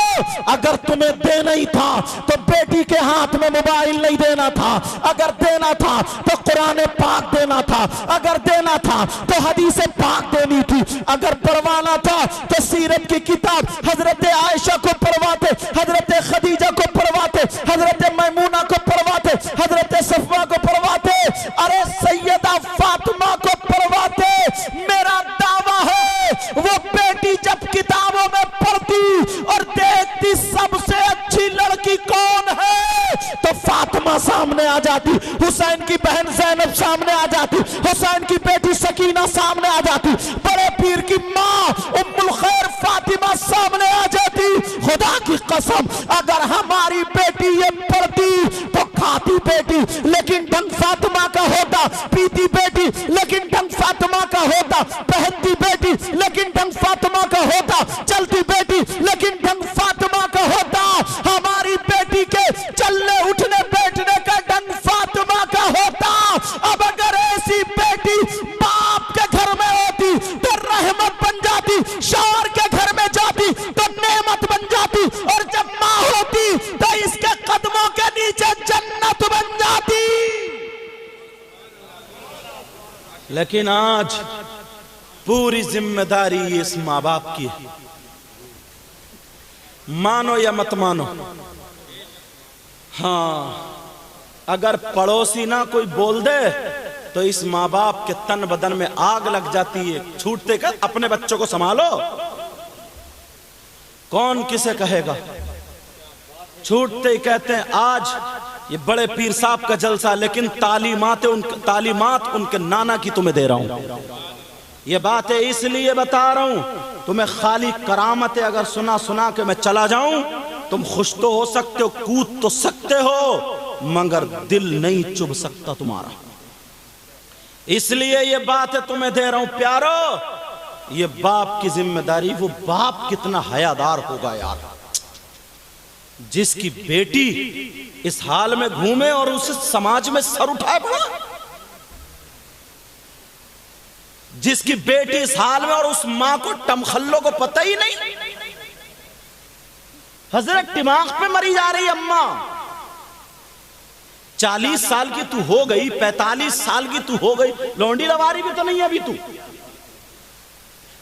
अगर तुम्हें देना ही था तो बेटी के हाथ में मोबाइल नहीं देना था, अगर देना था तो कुरान पाक देना था, अगर देना था तो हदीस पाक देनी थी, अगर पढ़वाना था तो सीरत की किताब हजरत आयशा को पढ़वाते, हजरत खदीजा को पढ़वाते, हजरत मैमूना को पढ़वाते, हजरत सफवा को पढ़वाते, अरे सैयदा फातिमा को पढ़वाते। मेरा दावा है वो बेटी जब किताबों में पढ़ती और देखती सबसे अच्छी लड़की कौन है, तो फातिमा सामने आ जाती, हुसैन की बहन ज़ैनब सामने आ जाती, हुसैन की बेटी सकीना सामने आ जाती, बड़े पीर की माँ उम्मुल खैर फातिमा सामने आ जाती। खुदा की कसम, अगर हमारी बेटी ये पढ़ती तो खाती बेटी लेकिन ढंग फातिमा का होता, पीती बेटी लेकिन ढंग फातिमा का होता, पहनती बेटी लेकिन ढंग फातिमा का होता, चलती बेटी लेकिन ढंग फातिमा का होता। हमारी बेटी के चलने उठने बैठने का ढंग फातिमा का होता। अब अगर ऐसी बेटी बाप के घर में होती तो रहमत बन जाती, शौहर के घर में जाती तो नेमत बन जाती, और जब माँ होती तो इसके कदमों के नीचे जन्नत बन जाती। लेकिन आज पूरी जिम्मेदारी इस माँ बाप की है, मानो या मत मानो। हाँ, अगर पड़ोसी ना कोई बोल दे तो इस माँ बाप के तन बदन में आग लग जाती है। छूटते कर अपने बच्चों को संभालो, कौन किसे कहेगा। छूटते ही कहते हैं आज ये बड़े पीर साहब का जलसा, लेकिन तालीमात उनके नाना की तुम्हें दे रहा हूं। ये बातें इसलिए बता रहा हूं, तुम्हें खाली करामतें अगर सुना के मैं चला जाऊं, तुम खुश तो हो सकते हो, कूद तो सकते हो, मगर दिल नहीं चुभ सकता तुम्हारा। इसलिए ये बातें तुम्हें दे रहा हूं प्यारो। ये बाप की जिम्मेदारी, वो बाप कितना हयादार होगा यार, जिसकी बेटी इस हाल में घूमे और उस समाज में सर उठाए पड़ा, जिसकी बेटी इस हाल में और उस मां को टमखल्लो को पता ही नहीं, हजरत दिमाग पे मरी जा रही अम्मा। 40 साल की तू हो गई, 45 साल की तू हो गई, लौंडी लवारी भी तो नहीं है अभी तू।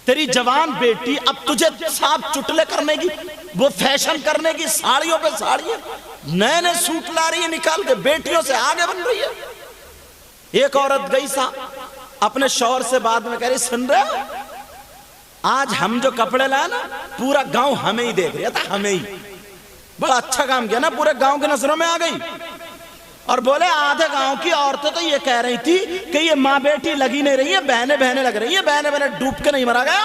तेरी जवान बेटी अब तुझे साफ चुटले करने की, वो फैशन करने की, साड़ियों पे साड़ियां, नए नए सूट ला रही है निकाल के, बेटियों से आगे बन रही है। एक औरत गई सा अपने शौहर से बाद में कह रही, सुन रहे हो आज हम जो कपड़े लाए ना, पूरा गांव हमें ही देख रहा था, हमें ही। बड़ा अच्छा काम किया ना, पूरे गांव की नजरों में आ गई। और बोले आधे गांव की औरतें तो ये कह रही थी कि ये माँ बेटी लगी नहीं रही है, बहने बहने लग रही है, बहने बहने डूब के नहीं मरा गया।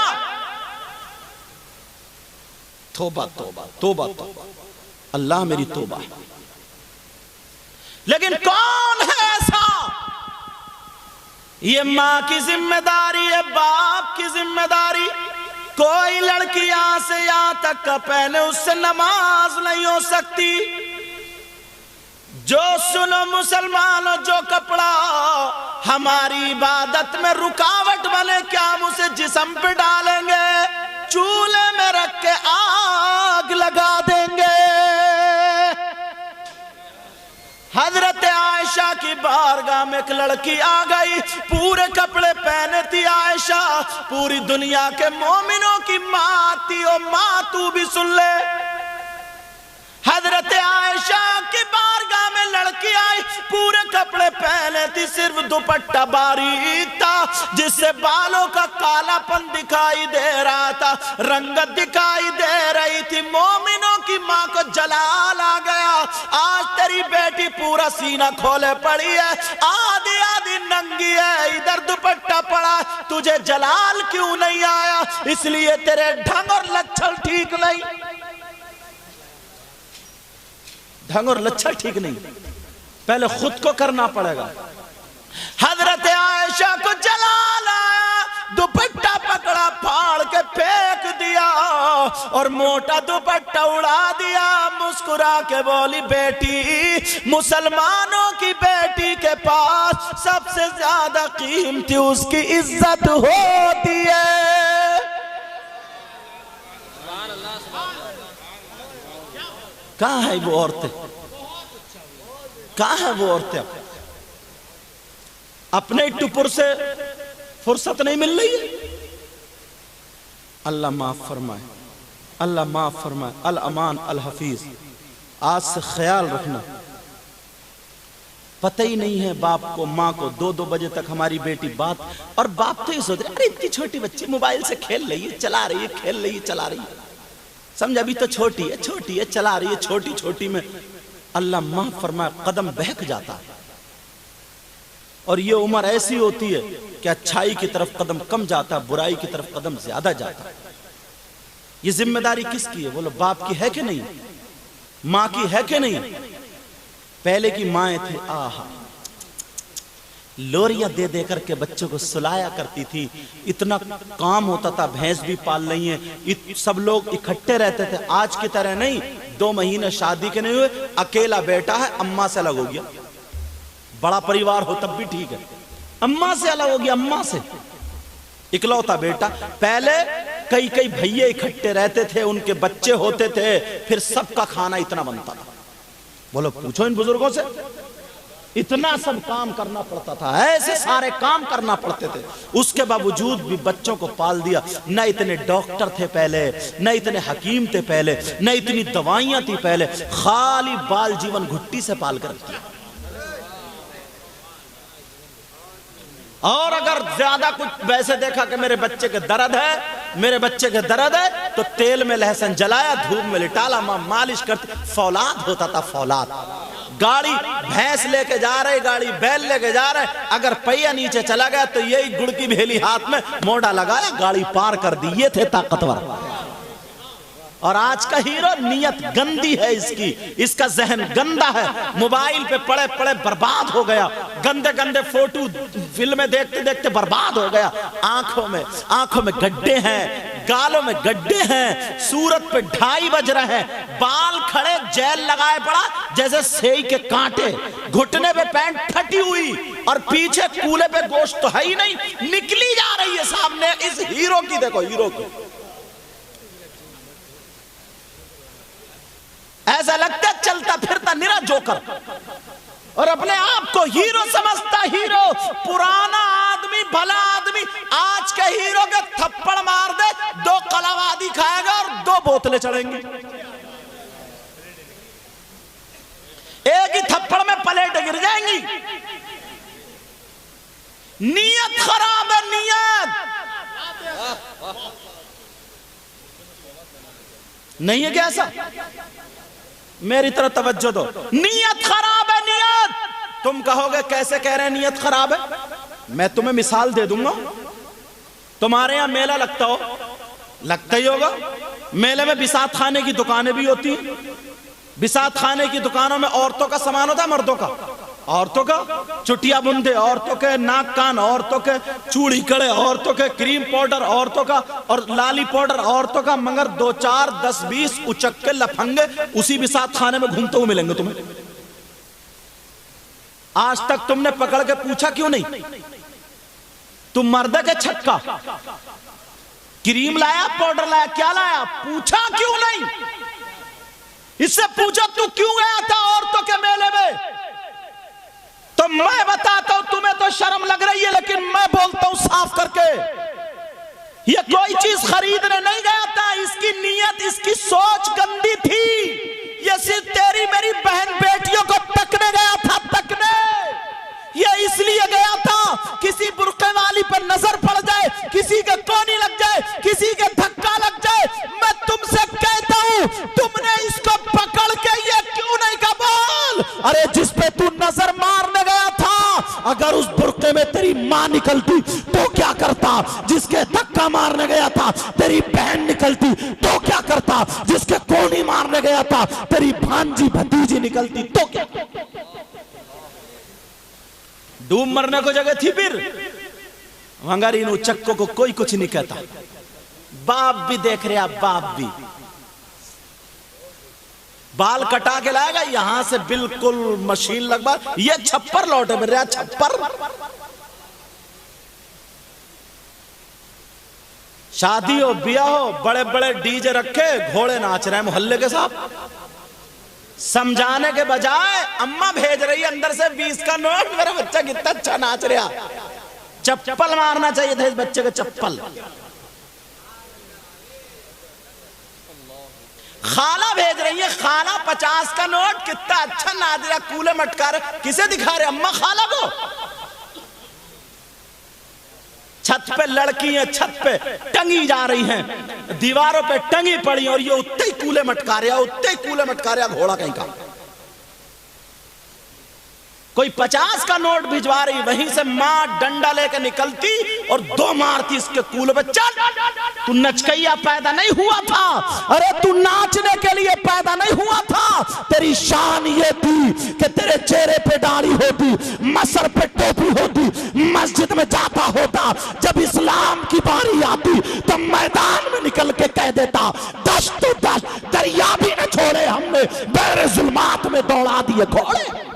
तौबा तौबा तौबा तौबा, अल्लाह मेरी तौबा। लेकिन कौन है ऐसा? ये माँ की जिम्मेदारी है, बाप की जिम्मेदारी। कोई लड़की यहां से यहां तक का पहने, उससे नमाज नहीं हो सकती। जो सुनो मुसलमानों, जो कपड़ा हमारी इबादत में रुकावट बने, क्या हम उसे जिस्म पे डालेंगे, चूल्हे में रख के आग लगा देंगे। हजरत आयशा की बारगाह में एक लड़की आ गई, पूरे कपड़े पहने थी आयशा, पूरी दुनिया के मोमिनों की माँ थी। ओ माँ तू भी सुन ले, हजरत आयशा की बारगाह में लड़की आई, पूरे कपड़े पहने थी, सिर्फ दुपट्टा बारीक था, जिससे बालों का कालापन दिखाई दे रहा था, रंगत दिखाई दे रही थी। मोमिनों की माँ को जलाल आ गया, आज तेरी बेटी पूरा सीना खोले पड़ी है, आधी आधी नंगी है, इधर दुपट्टा पड़ा, तुझे जलाल क्यों नहीं आया? इसलिए तेरे ढंग और लक्षण ठीक नहीं, ढंग और लच्छा ठीक नहीं, पहले खुद को करना पड़ेगा। हजरत आयशा को जलाल आया, दुपट्टा पकड़ा, फाड़ के फेंक दिया और मोटा दुपट्टा उड़ा दिया। मुस्कुरा के बोली, बेटी, मुसलमानों की बेटी के पास सबसे ज्यादा कीमती उसकी इज्जत होती है। कहाँ है वो औरतें? कहाँ है वो औरतें? अपने टुपुर से फुर्सत नहीं मिल रही है। अल्लाह माफ फरमाए, अल्लाह माफ फरमाए। अल अमान अल हफीज, आज से ख्याल रखना। पता ही नहीं है बाप को, माँ को, 2-2 बजे तक हमारी बेटी बात, और बाप तो ये सोच रहे, अरे इतनी छोटी बच्ची मोबाइल से खेल रही है, चला रही है, खेल रही है, चला रही है, समझ, अभी तो छोटी है, चला रही है, छोटी छोटी में। अल्लाह माफ फरमाए, कदम बहक जाता है। और ये उम्र ऐसी होती है कि अच्छाई की तरफ कदम कम जाता है, बुराई की तरफ कदम ज्यादा जाता है। ये जिम्मेदारी किसकी है? बोलो, बाप की है कि नहीं? माँ की है कि नहीं? पहले की माएँ थी, आहा, लोरियां दे दे करके बच्चों को सुलाया करती थी, इतना काम होता था, भैंस भी पाल रही है, सब लोग इकट्ठे रहते थे। आज की तरह नहीं, 2 महीने शादी के नहीं हुए, अकेला बेटा है, अम्मा से अलग हो गया। बड़ा परिवार हो तब भी ठीक है, अम्मा से अलग हो गया, अम्मा से, इकलौता बेटा। पहले कई कई भैये इकट्ठे रहते थे, उनके बच्चे होते थे, फिर सबका खाना इतना बनता था। बोलो, पूछो इन बुजुर्गों से, इतना सब काम करना पड़ता था, ऐसे सारे काम करना पड़ते थे। उसके बावजूद भी बच्चों को पाल दिया। न इतने डॉक्टर थे पहले, न इतने हकीम थे पहले, न इतनी दवाइयां थी पहले, खाली बाल जीवन घुट्टी से पाल कर रखती। और अगर ज्यादा कुछ वैसे देखा कि मेरे बच्चे के दर्द है, मेरे बच्चे के दर्द है, तो तेल में लहसुन जलाया, धूप में लिटाला, मालिश करते, फौलाद होता था, फौलाद। गाड़ी भैंस लेके जा रहे, गाड़ी बैल लेके जा रहे, अगर पहिया नीचे चला गया तो यही गुड़ की भेली हाथ में मोड़ा लगाया, गाड़ी पार कर दी। ये थे ताकतवर। और आज का हीरो नियत गंदी है इसकी, इसका जहन गंदा है, मोबाइल पे पड़े पड़े बर्बाद हो गया, गंदे गंदे फोटो फिल्में देखते देखते बर्बाद हो गया। आंखों में गड्ढे हैं, गालों में गड्ढे हैं, सूरत पे ढाई बज रहे हैं, बाल खड़े जेल लगाए पड़ा जैसे सेई के कांटे, घुटने पे पैंट फटी हुई और पीछे कूले पे गोश्त तो है ही नहीं, निकली जा रही है सामने। इस हीरो की देखो, हीरो की ऐसा लगता है चलता फिरता निरा जोकर, और अपने आप को हीरो समझता। हीरो पुराना आदमी, भला आदमी, आज के हीरो के थप्पड़ मार दे, 2 कलावादी खाएगा और 2 बोतलें चढ़ेंगी। एक ही थप्पड़ में प्लेट गिर जाएंगी। नीयत खराब है, नीयत नहीं है क्या ऐसा? मेरी तरफ तवज्जो दो। नीयत खराब है, नीयत। तुम कहोगे कैसे कह रहे हैं नीयत खराब है? मैं तुम्हें मिसाल दे दूंगा। तुम्हारे यहां मेला लगता ही होगा। मेले में बिसात खाने की दुकानें भी होती हैं। बिसात खाने की दुकानों में औरतों का सामान होता है, मर्दों का? औरतों का चुटिया बुंदे, औरतों के नाक कान, औरतों के चूड़ी कड़े, औरतों के क्रीम पाउडर, औरतों का और लाली पाउडर औरतों का। मगर 2, 4, 10, 20 उचक के लफंगे उसी भी साथ खाने में घूमते हुए मिलेंगे तुम्हें। आज तक तुमने पकड़ के पूछा क्यों नहीं? तुम मर्द के छक्का, क्रीम लाया, पाउडर लाया, क्या लाया, पूछा क्यों नहीं? इससे पूछा तू क्यों गया था औरतों के मेले में? तो मैं बताता हूं, तुम्हें तो शर्म लग रही है, लेकिन मैं बोलता हूं साफ करके, ये कोई चीज खरीदने नहीं गया था। इसकी नीयत, इसकी सोच गंदी थी। ये सिर्फ तेरी मेरी बहन बेटियों को तकने गया था, तकने। ये इसलिए गया था किसी बुर्के वाली पर नजर पड़ जाए, किसी के कोनी लग जाए, किसी के धक्का लग जाए। मैं तुमसे कहता हूं, तुमने इसको पकड़ के ये क्यों नहीं कबूल? अरे जिस पे तू नजर मारने गया था, अगर उस बुर्के में तेरी मां निकलती तो क्या करता? जिसके धक्का मारने गया था तेरी बहन निकलती तो क्या करता? जिसके कोनी मारने गया था तेरी भांजी भतीजी निकलती तो क्या? डूब मरने को जगह थी। फिर वंगारी चक्कों को कोई कुछ नहीं कहता। बाप भी देख रहे, बाप भी बाल कटा के लाएगा, यहां से बिल्कुल मशीन लगवा, ये छप्पर लौटे मेरे, छप्पर। शादी हो, ब्याह हो, बड़े बड़े डीजे रखे, घोड़े नाच रहे हैं मोहल्ले के साथ। समझाने के बजाय अम्मा भेज रही है अंदर से 20 का नोट, मेरा बच्चा कितना अच्छा नाच रहा। चप्पल मारना चाहिए था इस बच्चे को, चप्पल। खाला भेज रही है, खाला 50 का नोट, कितना अच्छा नाच रहा, कूले मटका रहे। किसे दिखा रहे? अम्मा खाला को। छत पे लड़की है, छत पे टंगी जा रही हैं, दीवारों पे टंगी पड़ी, और ये उतने ही कूले मटका रहा, उतने ही कूले मटका रहा, घोड़ा कहीं का। कोई 50 का नोट भिजवा रही, वहीं से मां डंडा लेकर निकलती और 2 मारती इसके कूले पे। चल, तू नचकैया पैदा नहीं हुआ था। अरे तू नाचने के लिए पैदा नहीं हुआ था। तेरी शान ये थी कि तेरे चेहरे पे दाढ़ी होती, मसर पे टोपी होती, मस्जिद में जाता होता। जब इस्लाम की बारी आती तो मैदान में निकल के कह देता, 10 तो 10, दरिया भी न छोड़े हमने, बैरे जुल्मात में दौड़ा दिए घोड़े।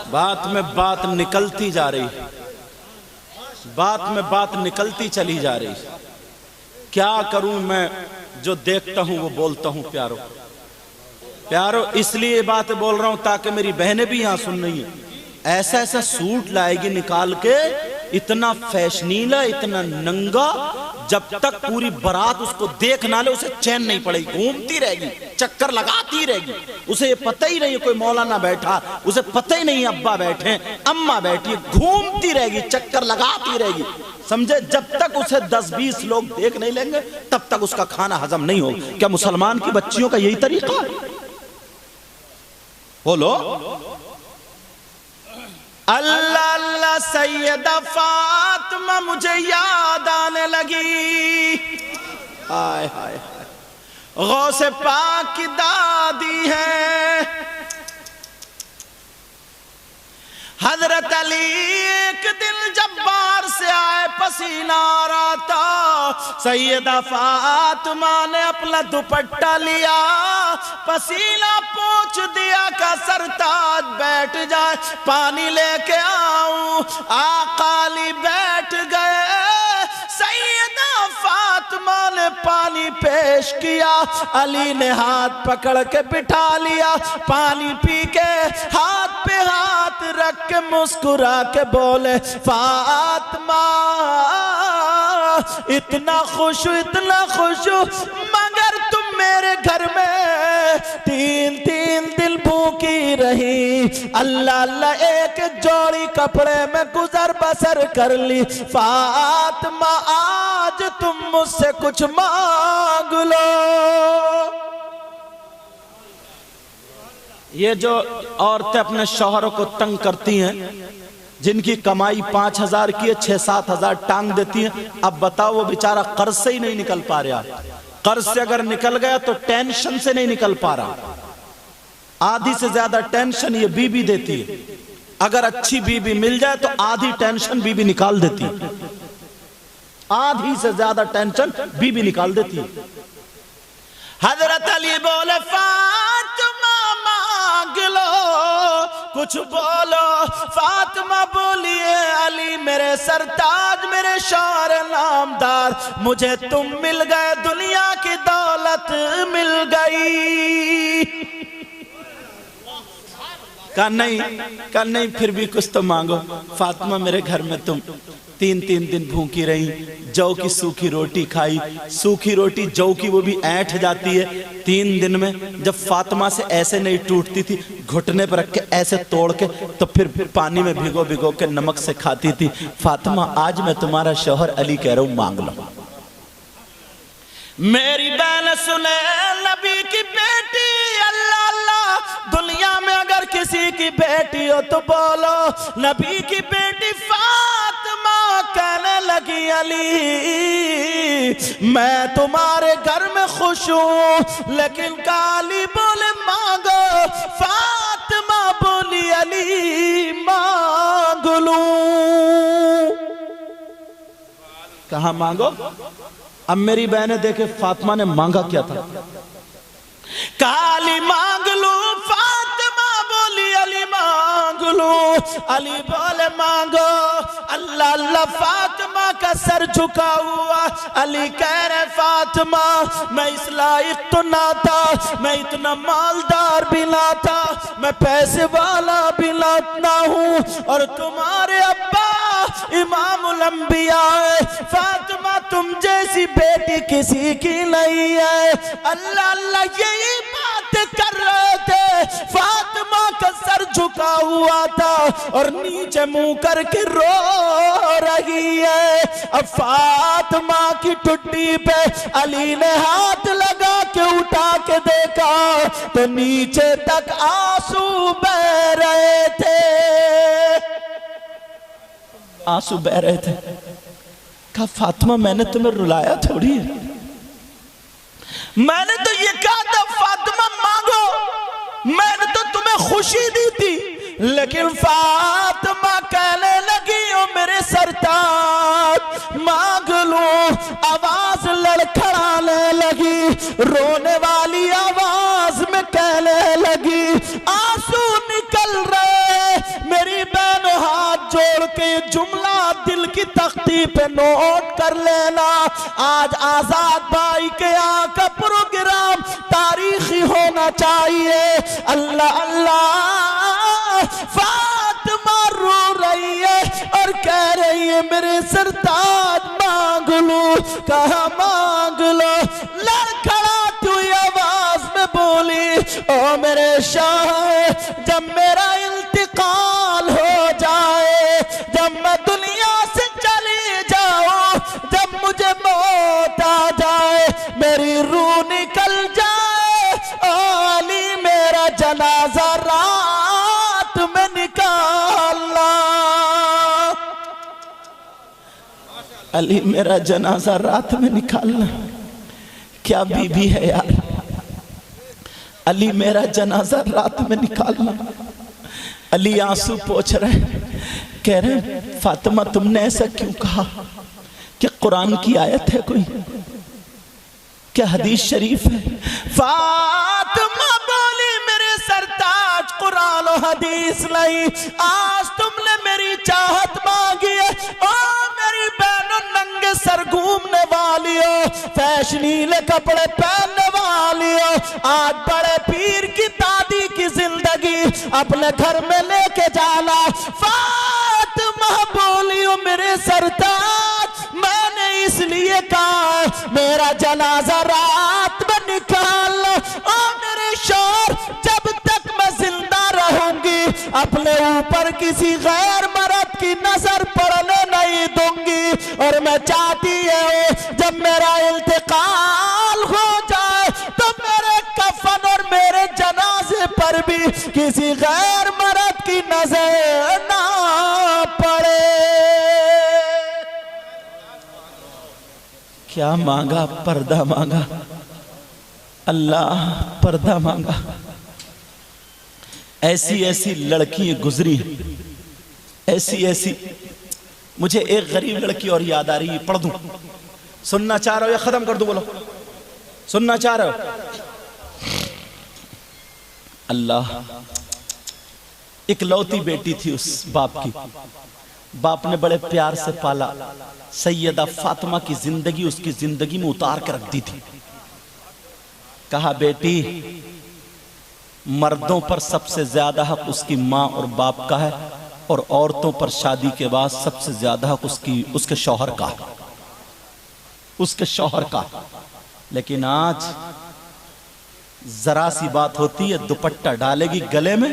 बात में बात निकलती जा रही, बात में बात निकलती चली जा रही। क्या करूं मैं, जो देखता हूं वो बोलता हूं। प्यारो प्यारो, इसलिए बात बोल रहा हूं ताकि मेरी बहनें भी यहां सुन रही हैं। ऐसा ऐसा सूट लाएगी निकाल के, इतना फैशनीला, इतना नंगा, जब तक पूरी बारात उसको देख ना ले उसे चैन नहीं पड़ेगी, घूमती रहेगी, चक्कर लगाती रहेगी। उसे ये पता ही नहीं कोई मौलाना बैठा, उसे पता ही नहीं अब्बा बैठे, अम्मा बैठी, घूमती रहेगी, चक्कर लगाती रहेगी। समझे, जब तक उसे 10-20 लोग देख नहीं लेंगे तब तक उसका खाना हजम नहीं होगा। क्या मुसलमान की बच्चियों का यही तरीका है? बोलो अल्लाह अल्लाह सैयदा फातिमा मुझे याद आने लगी। हाय हाय हाय, गौसे पाक की दादी है हजरत अली। एक दिन जब बाहर से आए, पसीना आ रहा था, सैयदा फातिमा ने अपना दुपट्टा लिया, पसीना पोंछ दिया का सरताज बैठ जाए, पानी लेके आऊं। आका अली बैठ गए, सैयदा फातिमा ने पानी पेश किया, अली ने हाथ पकड़ के बिठा लिया, पानी पी के हाथ पे हाथ रख के मुस्कुरा के बोले, फातिमा इतना खुश मगर तुम मेरे घर में 3-3 दिन भूखी रही, अल्लाह अल्लाह एक जोड़ी कपड़े में गुजर बसर कर ली, फातिमा आज तुम मुझसे कुछ मांग लो। ये जो औरतें अपने शौहरों को तंग करती हैं, जिनकी कमाई 5,000 की है, 6-7 हजार टांग देती हैं, अब बताओ वो बेचारा कर्ज से ही नहीं निकल पा रहा। कर्ज से अगर निकल गया तो टेंशन से नहीं निकल पा रहा। आधी से ज्यादा टेंशन ये बीबी देती है। अगर अच्छी बीबी मिल जाए तो आधी टेंशन बीबी निकाल देती है, आधी से ज्यादा टेंशन बीबी निकाल देती है। हजरत अली बोले, फातिमा मांग लो, कुछ बोलो। फातिमा बोलिए, अली मेरे सरताज, मेरे शौहर नामदार, मुझे तुम मिल गए, दुनिया की दौलत मिल गई। कहा नहीं, फिर भी कुछ तो मांगो। फातिमा मेरे घर में तुम 3-3 दिन भूखी रही, जौ की सूखी रोटी खाई, सूखी रोटी जौ की वो भी ऐंठ जाती है 3 दिन में। जब फातिमा से ऐसे नहीं टूटती थी, घुटने पर रख के ऐसे तोड़ के तो फिर पानी में भिगो के नमक से खाती थी। फातिमा आज मैं तुम्हारा शौहर अली कह रहा हूं, मांग लो। मेरी बहन सुने, नबी की बेटी, अल्लाह अल्लाह, दुनिया में अगर किसी की बेटी हो तो बोलो नबी की बेटी फातिमा। कहने लगी, अली मैं तुम्हारे घर में खुश हूं, लेकिन काली बोले मांगो। फातिमा बोली, अली मांग लूं। कहां मांगो? अब मेरी बहनें देखे फातिमा ने मांगा क्या था। काली मांग लू, फातिमा बोली अली मांग लू। अली बोले मांगो। अल्लाह अल्लाह, फातिमा का सर झुका हुआ। अली कह रहे, फातिमा मैं इस लायक तो ना था, मैं इतना मालदार भी ना था, मैं पैसे वाला भी ना हूँ, और तुम्हारे अब्बा इमामुल अंबिया है। फातिमा तुम जैसी बेटी किसी की नहीं है। अल्लाह अल्लाह यही बात कर रहे थे। फातिमा का सर झुका हुआ था और नीचे मुंह करके रो रही है। अब फातिमा की टुट्टी पे अली ने हाथ लगा के उठा के देखा तो नीचे तक आंसू बह रहे थे, आंसू बह रहे थे। कहा, फातिमा मैंने तुम्हें रुलाया थोड़ी है, मैंने तो ये कहा था फातिमा मांगो, मैंने तो तुम्हें खुशी दी थी। लेकिन फातिमा कहने लगी, ओ मेरे सरताज मांग लूं। आवाज लड़खड़ाने लगी, रोने वाली आवाज में कहने लगी, आंसू निकल रहे। मेरी बहन हाथ जोड़ के जुमला दिल की तख्ती पे नोट कर लेना। आज आजाद भाई के यहाँ का प्रोग्राम तारीखी होना चाहिए। अल्लाह अल्लाह, फातिमा रो रही है और कह रही है, मेरे सरताज मांग लू, कहा मांग लो। लड़खड़ाती हुई आवाज में बोली, ओ मेरे शाह, जब मेरा इंतकाल हो जाए, जब मैं दुनिया से चली जाऊं, जब मुझे मौत आ जाए, मेरी रूह निकल जाए, अली मेरा जनाजा रात में निकालना। अली मेरा जनाजा रात में निकालना। क्या बीबी है यार। अली मेरा जनाजा रात में निकालना। अली आंसू पोंछ रहे, कह रहे फातिमा तुमने ऐसा क्यों कहा? क्या कुरान की आयत है कोई? क्या हदीस शरीफ है? फातिमा बोली, मेरे सरताज कुरान और हदीस नहीं, आज तुमने मेरी चाहत मांगी है। ओ मेरी बहनों, नंगे सर घूमने वाली हो, फैशनीले कपड़े पहनने वाली हो, आज बड़े पीर की दादी की जिंदगी अपने घर में लेके जाना। फातिमा बोली, हो मेरे सरताज, मैंने इसलिए कहा मेरा जनाजा रात में निकालना। ओ मेरे शौहर, जब तक मैं जिंदा रहूंगी अपने ऊपर किसी गैर मर्द की नजर पड़ने नहीं दूंगी। और मैं चाहती है जब मेरा इंतकाल हो जाए तो मेरे कफन और मेरे जनाजे पर भी किसी गैर मर्द की नजर ना पड़े। क्या मांगा? पर्दा मांगा। अल्लाह पर्दा मांगा। ऐसी ऐसी लड़कियां गुजरी, ऐसी ऐसी। मुझे एक गरीब लड़की और याद आ रही है, पढ़ दूं? सुनना चाह रहे हो या खत्म कर दूं? बोलो, सुनना चाह रहे हो? अल्लाह, इकलौती बेटी थी उस बाप की। बाप ने बड़े प्यार से पाला। सैयदा फातिमा की जिंदगी उसकी जिंदगी में उतार कर रख दी थी। कहा बेटी, मर्दों पर सबसे ज्यादा हक उसकी माँ और बाप का है, और औरतों पर शादी के बाद सबसे ज्यादा हक उसके शौहर का, उसके शौहर का। लेकिन आज जरा सी बात होती है, दुपट्टा डालेगी गले में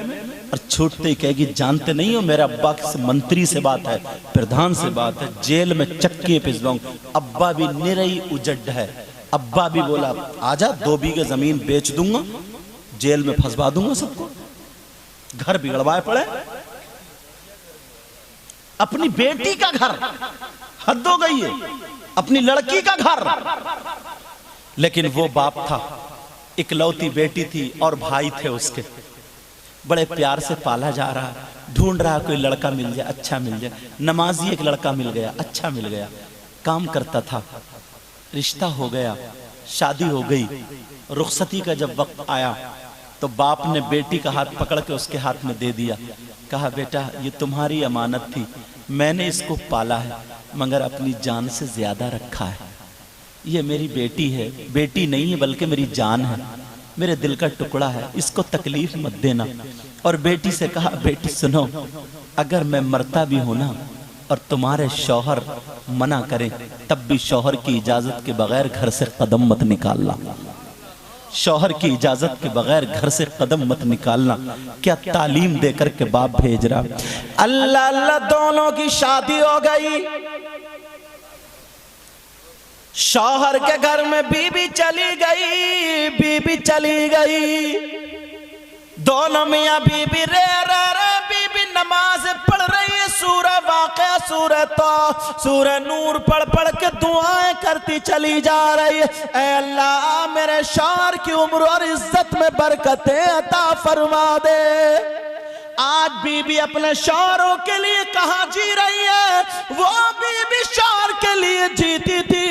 और छूटते ही कहेगी जानते नहीं हो मेरे अब्बा से मंत्री से बात है, प्रधान से बात है, जेल में चक्की भिजवाऊं। अब्बा भी निरई उजड है। अब्बा भी बोला आजा 2 बीघे जमीन बेच दूंगा, जेल में फंसवा दूंगा सबको, घर बिगड़वाए पड़े। अपनी बेटी का घर, हद हो गई है, अपनी लड़की का घर। लेकिन वो बाप था, इकलौती बेटी थी और भाई थे उसके, बड़े प्यार से पाला जा रहा, ढूंढ रहा कोई लड़का मिल जाए, अच्छा मिल जाए। नमाजी एक लड़का मिल गया, अच्छा मिल गया, काम करता था, रिश्ता हो गया, शादी हो गई। रुखसती का जब वक्त आया तो बाप ने बेटी का हाथ पकड़ के उसके हाथ में दे दिया। कहा बेटा ये तुम्हारी अमानत थी, मैंने इसको पाला है मगर अपनी जान से ज्यादा रखा है। ये मेरी बेटी है, बेटी नहीं है बल्कि मेरी जान है, मेरे दिल का टुकड़ा है, इसको तकलीफ मत देना। और बेटी से कहा बेटी सुनो, अगर मैं मरता भी हूं ना और तुम्हारे शौहर मना करें तब भी शौहर की इजाजत के बगैर घर से कदम मत निकालना। शौहर की इजाजत के बगैर घर से कदम मत निकालना। क्या तालीम देकर के बाप भेज रहा। अल्लाह अल्लाह, दोनों की शादी हो गई। शौहर के घर में बीबी चली गई, बीबी चली गई। दोनों मियां बीबी रे बीबी नमाज पढ़ रही है, सूरह वाक़िया, सूरह तो, सूरह नूर पढ़ पढ़ के दुआएं करती चली जा रही है। ऐ अल्लाह मेरे शौहर की उम्र और इज्जत में बरकतें अता फरमा दे। आज बीबी अपने शौहरों के लिए कहाँ जी रही है? वो बीबी शौहर के लिए जीती थी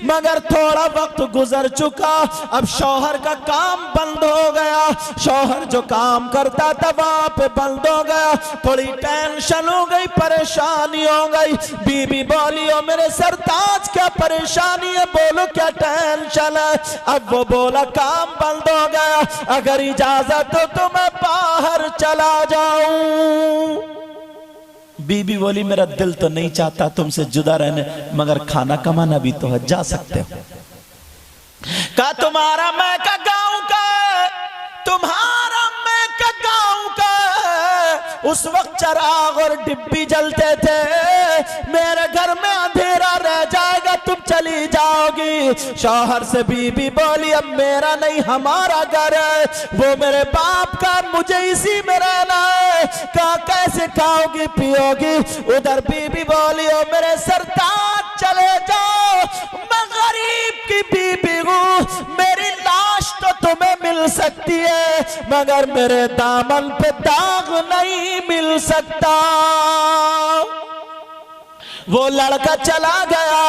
मगर थोड़ा वक्त गुजर चुका, अब शौहर का काम बंद हो गया। शौहर जो काम करता था वहां पे बंद हो गया। थोड़ी टेंशन हो गई, परेशानी हो गई। बीबी बोली ओ मेरे सरताज क्या परेशानी है? बोलो क्या टेंशन है? अब वो बोला काम बंद हो गया, अगर इजाजत हो तो मैं बाहर चला जाऊं। बीबी बोली मेरा दिल तो नहीं चाहता तुमसे जुदा रहने, मगर खाना कमाना भी तो है, जा सकते हो। का तुम्हारा मैं का गाँव का, तुम्हारा मैं का गाँव का, उस वक्त चराग और डिब्बी जलते थे, मेरे घर में अंधेरा रह जाएगा, तुम चली जाओगी। शौहर से बीबी बोली अब मेरा नहीं हमारा घर है, वो मेरे बाप का, मुझे इसी में रहना है, कहा कैसे खाओगी पियोगी। उधर बीबी बोली ओ मेरे सरताज चले जाओ, मैं गरीब की बीबी हूँ, मेरी लाश तो तुम्हें मिल सकती है मगर मेरे दामन पे दाग नहीं मिल सकता। वो लड़का चला गया,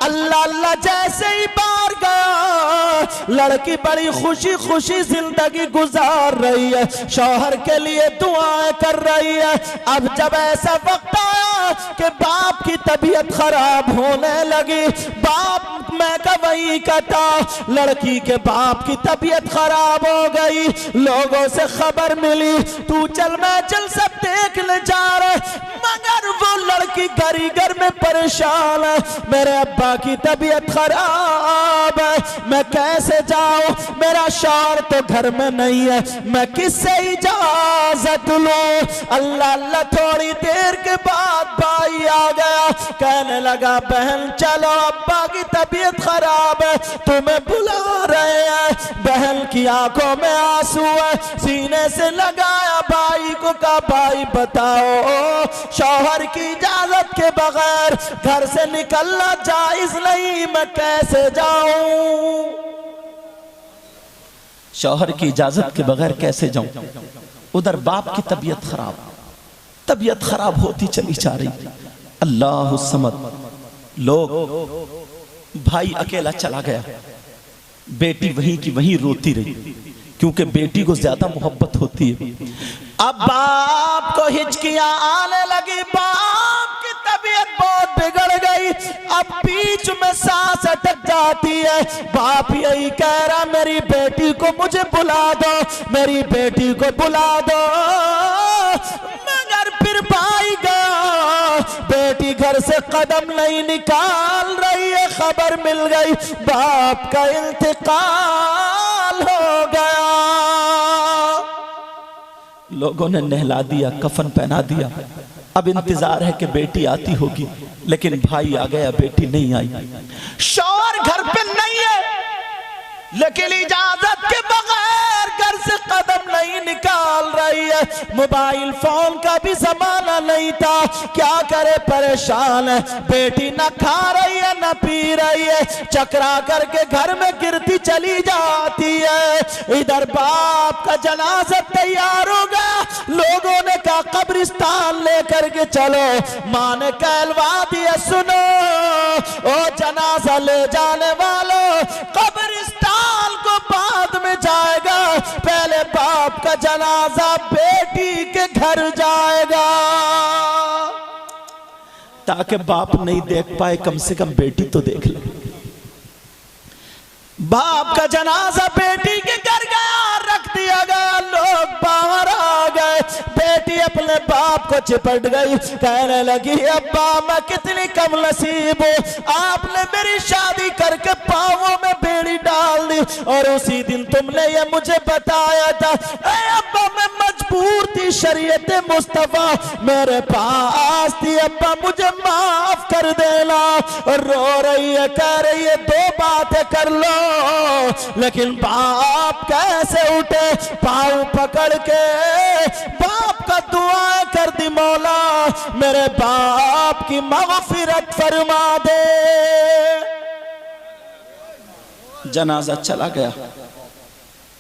अल्लाह अल्लाह जैसे ही बाहर गया, लड़की बड़ी खुशी खुशी जिंदगी गुजार रही है, शौहर के लिए दुआएं कर रही है। अब जब ऐसा वक्त आया कि बाप की तबीयत खराब होने लगी, बाप मैं का वही कहता, लड़की के बाप की तबीयत खराब हो गई, लोगों से खबर मिली तू चल मैं चल सब देखने जा रहे, मगर वो लड़की घरी घर में परेशान है, मेरे अब्बा की तबीयत खराब है, मैं कैसे जाऊं, मेरा शौहर तो घर में नहीं है, मैं किससे इजाजत लूं। अल्लाह अल्लाह थोड़ी देर के बाद भाई आ गया, कहने लगा बहन चलो अब्बा की तबीयत खराब है, तुम्हें बुला रहे हैं। बहन की आंखों में आंसू है, सीने से लगाया भाई को, कहा भाई बताओ शौहर की इजाजत के बगैर घर से निकलना जायज नहीं, मैं कैसे जाऊं, शौहर की इजाजत के बगैर कैसे जाऊं। उधर बाप की तबीयत खराब होती चली जा रही। अल्लाह समद, लोग भाई अकेला चला गया, बेटी वहीं की वहीं रोती रही, क्योंकि बेटी को ज्यादा मोहब्बत होती है। अब बाप को हिचकियां आने लगी, बाप की तबीयत बहुत बिगड़ गई, अब बीच में सांस अटक जाती है। बाप यही कह रहा मेरी बेटी को मुझे बुला दो, मेरी बेटी को बुला दो, मगर फिर भाई गया, बेटी घर से कदम नहीं निकाल रही है, खबर मिल गई बाप का इंतकाल हो गया। लोगों ने नहला दिया, कफन पहना दिया, अब इंतजार है कि बेटी आती होगी, लेकिन भाई आ गया, बेटी नहीं आई। शौहर घर पे नहीं है, लेकिन इजाजत के बगैर घर से कदम नहीं निकाल रही है। मोबाइल फोन का भी जमाना नहीं था, क्या करे परेशान है, बेटी न खा रही है न पी रही है, चकरा करके घर में गिरती चली जाती है। इधर बाप का जनाजा तैयार हो गया, लोगों ने कहा कब्रिस्तान लेकर के चलो, माँ ने कहलवा दिया सुनो ओ जनाजा ले जाने वालों, कब्रिस्तान को बाद में जाएगा, पहले बाप का जनाजा बेटी के घर जाएगा, ताकि बाप नहीं देख पाए कम से कम बेटी तो देख ले। बाप का जनाजा बेटी के घर गया, रख दिया गया, लोग बाहर आ गए, बेटी अपने बाप को चिपट गई, कहने लगी अब्बा मैं कितनी कम नसीब हूँ, आपने मेरी शादी करके पाँवों में बेड़ी डाल दी, और उसी दिन तुमने ये मुझे बताया था। अब्बा मैं मजबूर थी, शरीयत मुस्तफा मेरे पास थी, अब्बा मुझे माफ कर देना। और रो रही है, कह रही है दो बातें कर लो, लेकिन बाप कैसे उठे, पाँव पकड़ के बाप का दुआ कर दी, मौला मेरे बाप की मग़फ़िरत फरमा दे। जनाजा चला गया,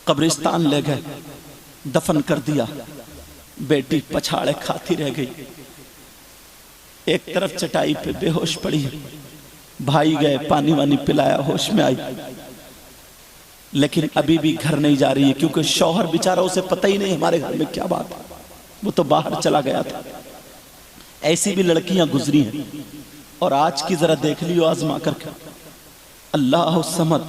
कब्रिस्तान ले गए, दफन कर दिया, बेटी पछाड़े खाती रह गई, एक तरफ चटाई पे बेहोश पड़ी, भाई गए पानी वानी पिलाया, होश में आई, लेकिन अभी भी घर नहीं जा रही है, क्योंकि शौहर बेचारा उसे पता ही नहीं हमारे घर में क्या बात है, वो तो बाहर चला गया था। ऐसी भी लड़कियां गुजरी हैं, और आज की जरा देख लियो आजमा करके। अल्लाह समद,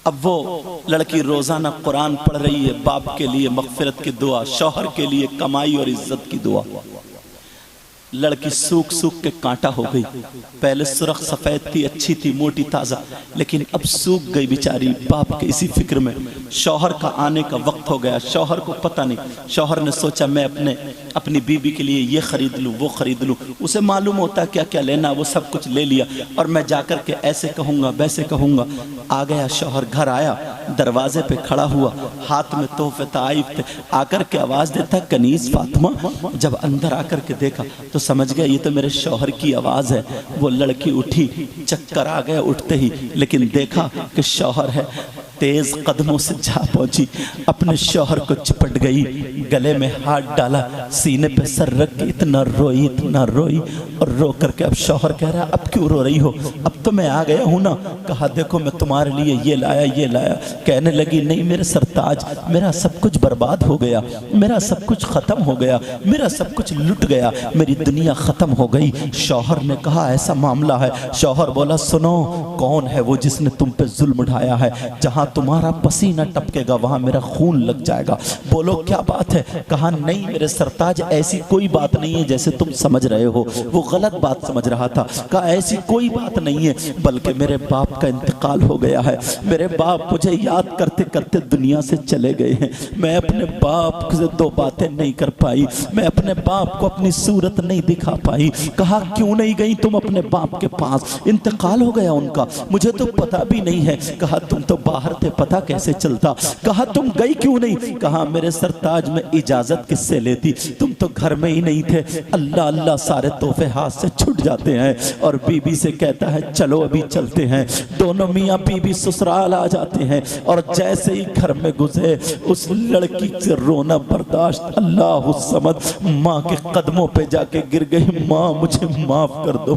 अब वो लड़की रोजाना कुरान पढ़ रही है, बाप के लिए मग़फ़िरत की दुआ, शौहर के लिए कमाई और इज्जत की दुआ। लड़की सूख सूख के कांटा हो गई। पहले सुरख सफेद थी, अच्छी थी, मोटी ताजा, लेकिन अब सूख गई बेचारी। बाप के इसी फिक्र में शौहर का आने का वक्त हो गया। शौहर को पता नहीं, शौहर ने सोचा मैं अपनी बीबी के लिए ये खरीद लूँ, वो खरीद लूँ। उसे मालूम होता क्या क्या लेना, वो सब कुछ ले लिया। और मैं जाकर के ऐसे कहूँगा, वैसे कहूँगा। आ गया शौहर, घर आया, दरवाजे पे खड़ा हुआ, हाथ में तोहफे ताइफ थे। आकर के आवाज़ देता कनीज फातिमा। जब अंदर आकर के देखा तो समझ गया ये तो मेरे शौहर की आवाज़ है। वो लड़की उठी, चक्कर आ गया उठते ही, लेकिन देखा कि शौहर है। तेज कदमों से जा पहुंची, अपने शौहर को चिपट गई, गले में हाथ डाला, सीने पे सर रख के इतना रोई और रो करके अब शौहर कह रहा अब क्यों रो रही हो? अब तो मैं आ गया हूं ना। कहा देखो मैं तुम्हारे लिए ये लाया। कहने लगी नहीं मेरे सरताज, मेरा सब कुछ बर्बाद हो गया, मेरा सब कुछ खत्म हो गया, मेरा सब कुछ लुट गया, मेरी दुनिया खत्म हो गई। शौहर ने कहा ऐसा मामला है? शौहर बोला सुनो, कौन है वो जिसने तुम पे जुल्म ढाया है? जहां तुम्हारा पसीना टपकेगा वहां मेरा खून लग जाएगा। बोलो क्या बात है? कहा नहीं मेरे सरताज, ऐसी कोई बात नहीं है जैसे तुम समझ रहे हो। वो गलत बात समझ रहा था। कहा ऐसी कोई बात नहीं है, बल्कि मेरे बाप का इंतकाल हो गया है। मेरे बाप मुझे याद करते करते दुनिया से चले गए हैं। मैं अपने बाप से दो बातें नहीं कर पाई, मैं अपने बाप को अपनी सूरत नहीं दिखा पाई। कहा क्यों नहीं गई तुम अपने बाप के पास? इंतकाल हो गया उनका, मुझे तो पता भी नहीं है। कहा तुम तो बाहर थे, पता कैसे चलता? कहा तुम गई क्यों नहीं? कहा मेरे सरताज में इजाजत किससे लेती, तुम तो घर में ही नहीं थे। अल्लाह अल्लाह सारे तोहफे हाथ से छूट जाते हैं। और बीबी से कहता है चलो अभी चलते हैं। दोनों मियाँ बीबी ससुराल आ जाते हैं और जैसे ही घर में घुसे उस लड़की से रोना बर्दाश्त अल्लाह समद, माँ के कदमों पे जाके गिर गई। माँ मुझे माफ कर दो,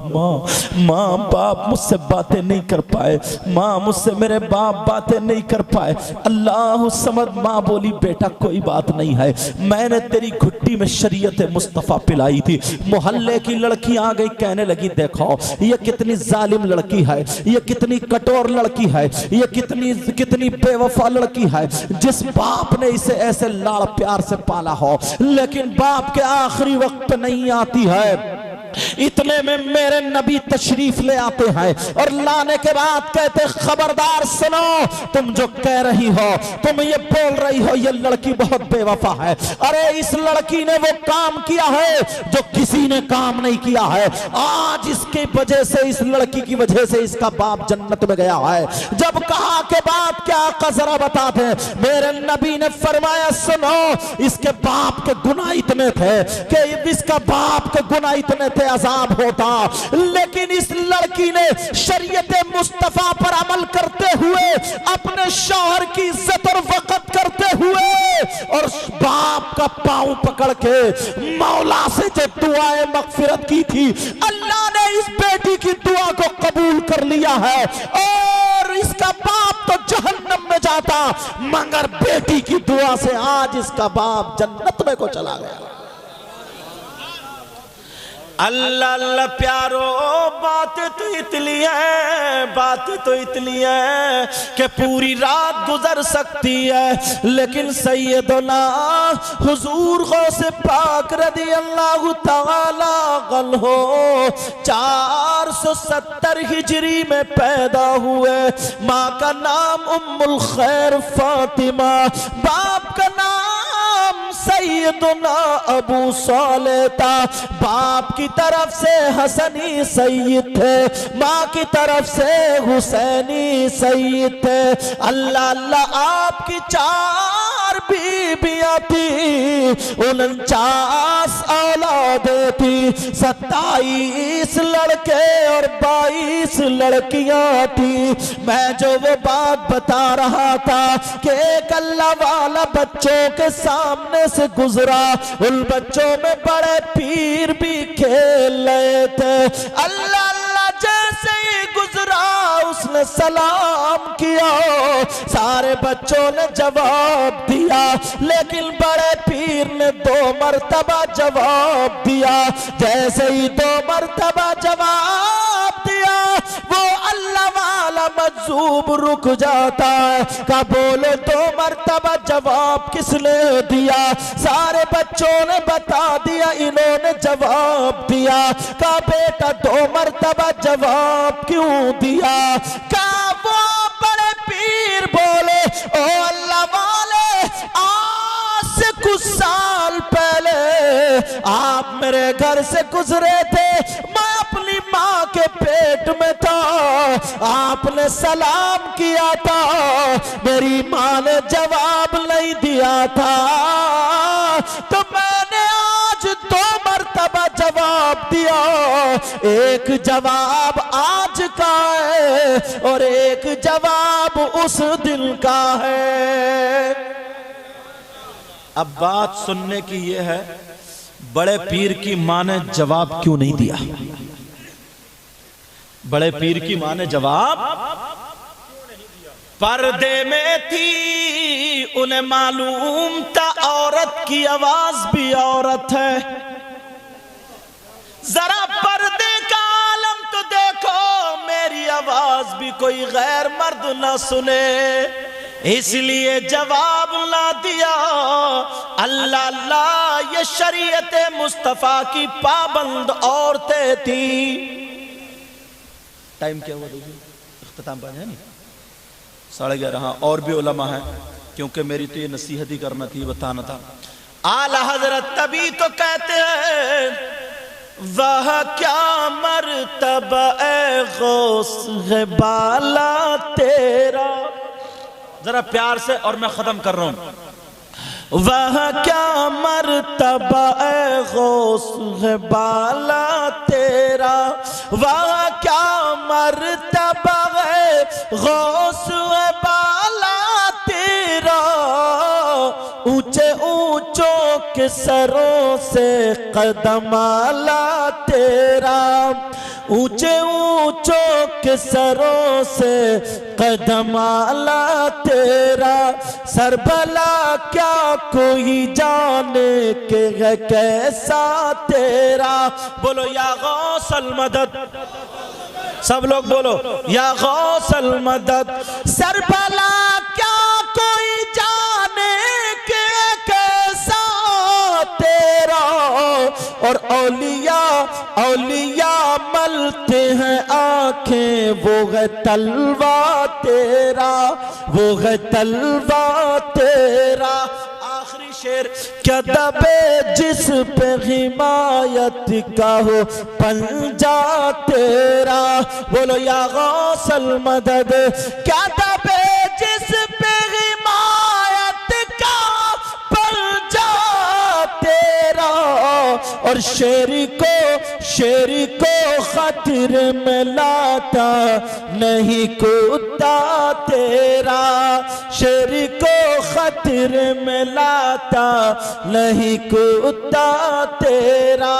माँ बाप मुझसे बातें नहीं कर पाए, माँ मुझसे मेरे बाप बातें नहीं कर पाए। अल्लाह समद। माँ बोली बेटा कोई बात नहीं है, मैंने तेरी घुट्टी में शरीयत मुस्तफ़ा पिलाई थी। मोहल्ले की लड़की आ गई, कहने लगी देखो ये कितनी जालिम लड़की है, ये कितनी कठोर लड़की है, ये कितनी बेवफा लड़की है। जिस बाप ने इसे ऐसे लाड़ प्यार से पाला हो, लेकिन बाप के आखिरी वक्त नहीं आती है। इतने में मेरे नबी तशरीफ ले आते हैं और लाने के बाद कहते खबरदार सुनो, तुम जो कह रही हो, तुम ये बोल रही हो ये लड़की बहुत बेवफा है। अरे इस लड़की ने वो काम किया है जो किसी ने काम नहीं किया है। आज इसकी वजह से, इस लड़की की वजह से इसका बाप जन्नत में गया है। जब कहा के बाद क्या जरा बताते, मेरे नबी ने फरमाया सुनो, इसके बाप के गुनाह इतने थे कि इसका बाप के गुनाह इतने थे अजाब होता, लेकिन इस लड़की ने शरीयत मुस्तफा पर अमल करते हुए, अपने शौहर की इज्जत और वक़्त करते हुए और बाप का पांव पकड़ के मौला से जो दुआएं मगफिरत की थी, अल्लाह ने इस बेटी की दुआ को कबूल कर लिया है। और इसका बाप तो जहन्नम में जाता, मगर बेटी की दुआ से आज इसका बाप जन्नत में को चला गया। अल्लाह अल्लाह प्यारो, बात तो इतनी है कि पूरी रात गुजर सकती है, लेकिन सैयदना हुजूर गौसे पाक रदी अल्लाह तआला अन्हु 470 हिजरी में पैदा हुए। माँ का नाम उम्मुल खैर फातिमा, बाप का नाम सैयदना अबू सालेह था। बाप की तरफ से हसनी सैयद थे, माँ की तरफ से हुसैनी सैयद थे। अल्लाह अल्लाह आपकी 4 बीबियां थी, 49 औलादें थी, 27 लड़के और 22 लड़कियां थी। मैं जो वो बात बता रहा था कि एक अल्लाह वाला बच्चों के सामने से गुजरा, उन बच्चों में बड़े पीर भी खेल रहे थे। अल्लाह अल्लाह जैसे ही गुजरा उसने सलाम किया, सारे बच्चों ने जवाब दिया, लेकिन बड़े पीर ने 2 मरतबा जवाब दिया। जैसे ही 2 मरतबा जवाब दिया, वो अल्लाह वाला मजूब रुक जाता है। का बोले 2 मरतबा जवाब किसने दिया? सारे बच्चों ने बता दिया, इन्होंने जवाब दिया। का बेटा 2 मरतबा जवाब क्यों दिया? का वो बड़े पीर बोले, ओ अल्लाह वाले, आज से कुछ साल पहले आप मेरे घर से गुजरे थे, मैं अपनी माँ के पेट में था, आपने सलाम किया था, मेरी माँ ने जवाब नहीं दिया था, तो मैंने आज 2 मरतबा जवाब दिया। एक जवाब आज का है और एक जवाब उस दिन का है। अब बात सुनने की ये है, बड़े पीर की मां ने जवाब क्यों नहीं दिया? बड़े पीर की मां ने जवाब, पर्दे में थी, उन्हें मालूम था औरत की आवाज भी औरत है। जरा पर्दे का आलम तो देखो, मेरी आवाज भी कोई गैर मर्द ना सुने, इसलिए जवाब ना दिया। अल्लाह अल्लाह, ये शरीयत मुस्तफा की पाबंद औरतें थी। टाइम क्या हुआ देखिए, इख्तिताम पर है नहीं, 11:30। हाँ, और भी उलमा है, क्योंकि मेरी तो ये नसीहत ही करना थी, बताना था। आला हजरत तभी तो कहते हैं, वह क्या मर्तबा ए गौस है बाला तेरा। जरा प्यार से, और मैं खत्म कर रहा हूं। वह क्या मर्तबा ए गौस है बाला तेरा, वह क्या मर्तबा है गौस है बाला तेरा, ऊंचे ऊंचों के सरों से कदम आला तेरा, ऊंचे ऊंचों के सरों से कदम आला तेरा, सरबला क्या कोई जाने के है कैसा तेरा। बोलो या गौसल मदद, सब लोग बोलो या गौसल मदद। सरबला क्या कोई जाने के कैसा तेरा, और औलिया औलिया मलते हैं आंखें, वो है तलवा तेरा, वो है तलवा तेरा। आखिरी शेर, क्या दबे जिस पे हिमायत का हो पंजा तेरा। बोलो या गौसल मदद। क्या दबे जिस पे हिमायत का पंजा तेरा, और शेरी को खतरे में लाता नहीं कुत्ता तेरा, शेरी को खतरे में लाता नहीं कुत्ता तेरा।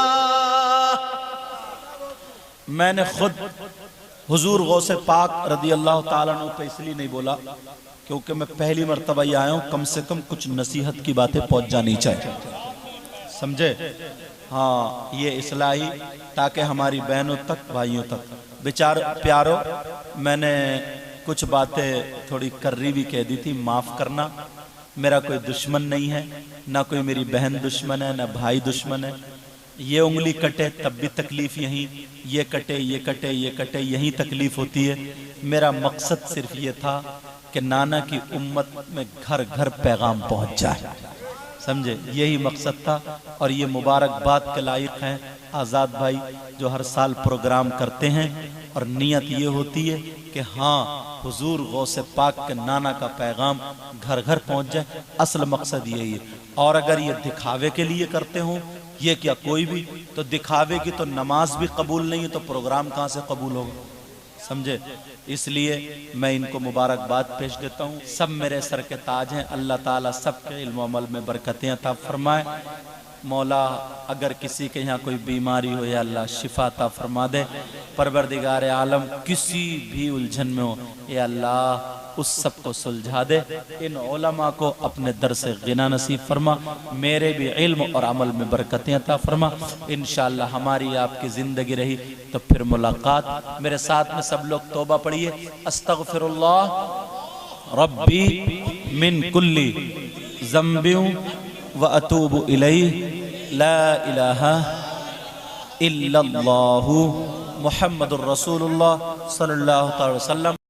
मैंने खुद हुजूर गौसे पाक रदी अल्लाह ताला अन्हु पे इसलिए नहीं बोला क्योंकि मैं पहली मर्तबा ये आया हूँ, कम से कम कुछ नसीहत की बातें पहुंच जानी चाहिए, समझे। हाँ, ये इस्लाही, ताकि हमारी बहनों तक, भाइयों तक। बेचार प्यारो, मैंने कुछ बातें थोड़ी कर्री भी कह दी थी, माफ़ करना। मेरा कोई दुश्मन नहीं है, ना कोई मेरी बहन दुश्मन है, ना भाई दुश्मन है। ये उंगली कटे तब भी तकलीफ यहीं, ये कटे ये कटे ये कटे यहीं तकलीफ होती है। मेरा मकसद सिर्फ ये था कि नाना की उम्मत में घर घर पैगाम पहुंच जाए, समझे, यही मकसद था। और ये मुबारकबाद के लायक हैं आज़ाद भाई जो हर साल प्रोग्राम करते हैं, और नीयत ये होती है कि हाँ, हुजूर गौसे पाक के नाना का पैगाम घर घर पहुंच जाए, असल मकसद यही है। और अगर ये दिखावे के लिए करते हो, ये क्या कोई भी, तो दिखावे की तो नमाज भी कबूल नहीं है, तो प्रोग्राम कहाँ से कबूल होगा, समझे। इसलिए मैं इनको मुबारकबाद पेश देता हूँ। सब मेरे सर के ताज हैं, अल्लाह ताला सबके इल्म अमल में बरकतें अता फरमाए। मौला अगर किसी के यहाँ कोई बीमारी हो या अल्लाह शिफा अता फरमा दे। परवरदिगार आलम किसी भी उलझन में हो, या अल्लाह उस सब को सुलझा दे। इन उलमा को अपने दर से गिना नसीब फरमा, मेरे भी इल्म और अमल में बरकतें अता फरमा। इंशाअल्लाह हमारी आपकी ज़िंदगी रही तो फिर मुलाकात। मेरे साथ में सब लोग तौबा पढ़िए, अस्तगफिरुल्लाह रब्बी मिन कुल्ली ज़ंबिन व अतूबु इलैहि ला इलाहा इल्लल्लाहु मुहम्मदुर रसूलुल्लाह सल्लल्लाहु अलैहि वसल्लम।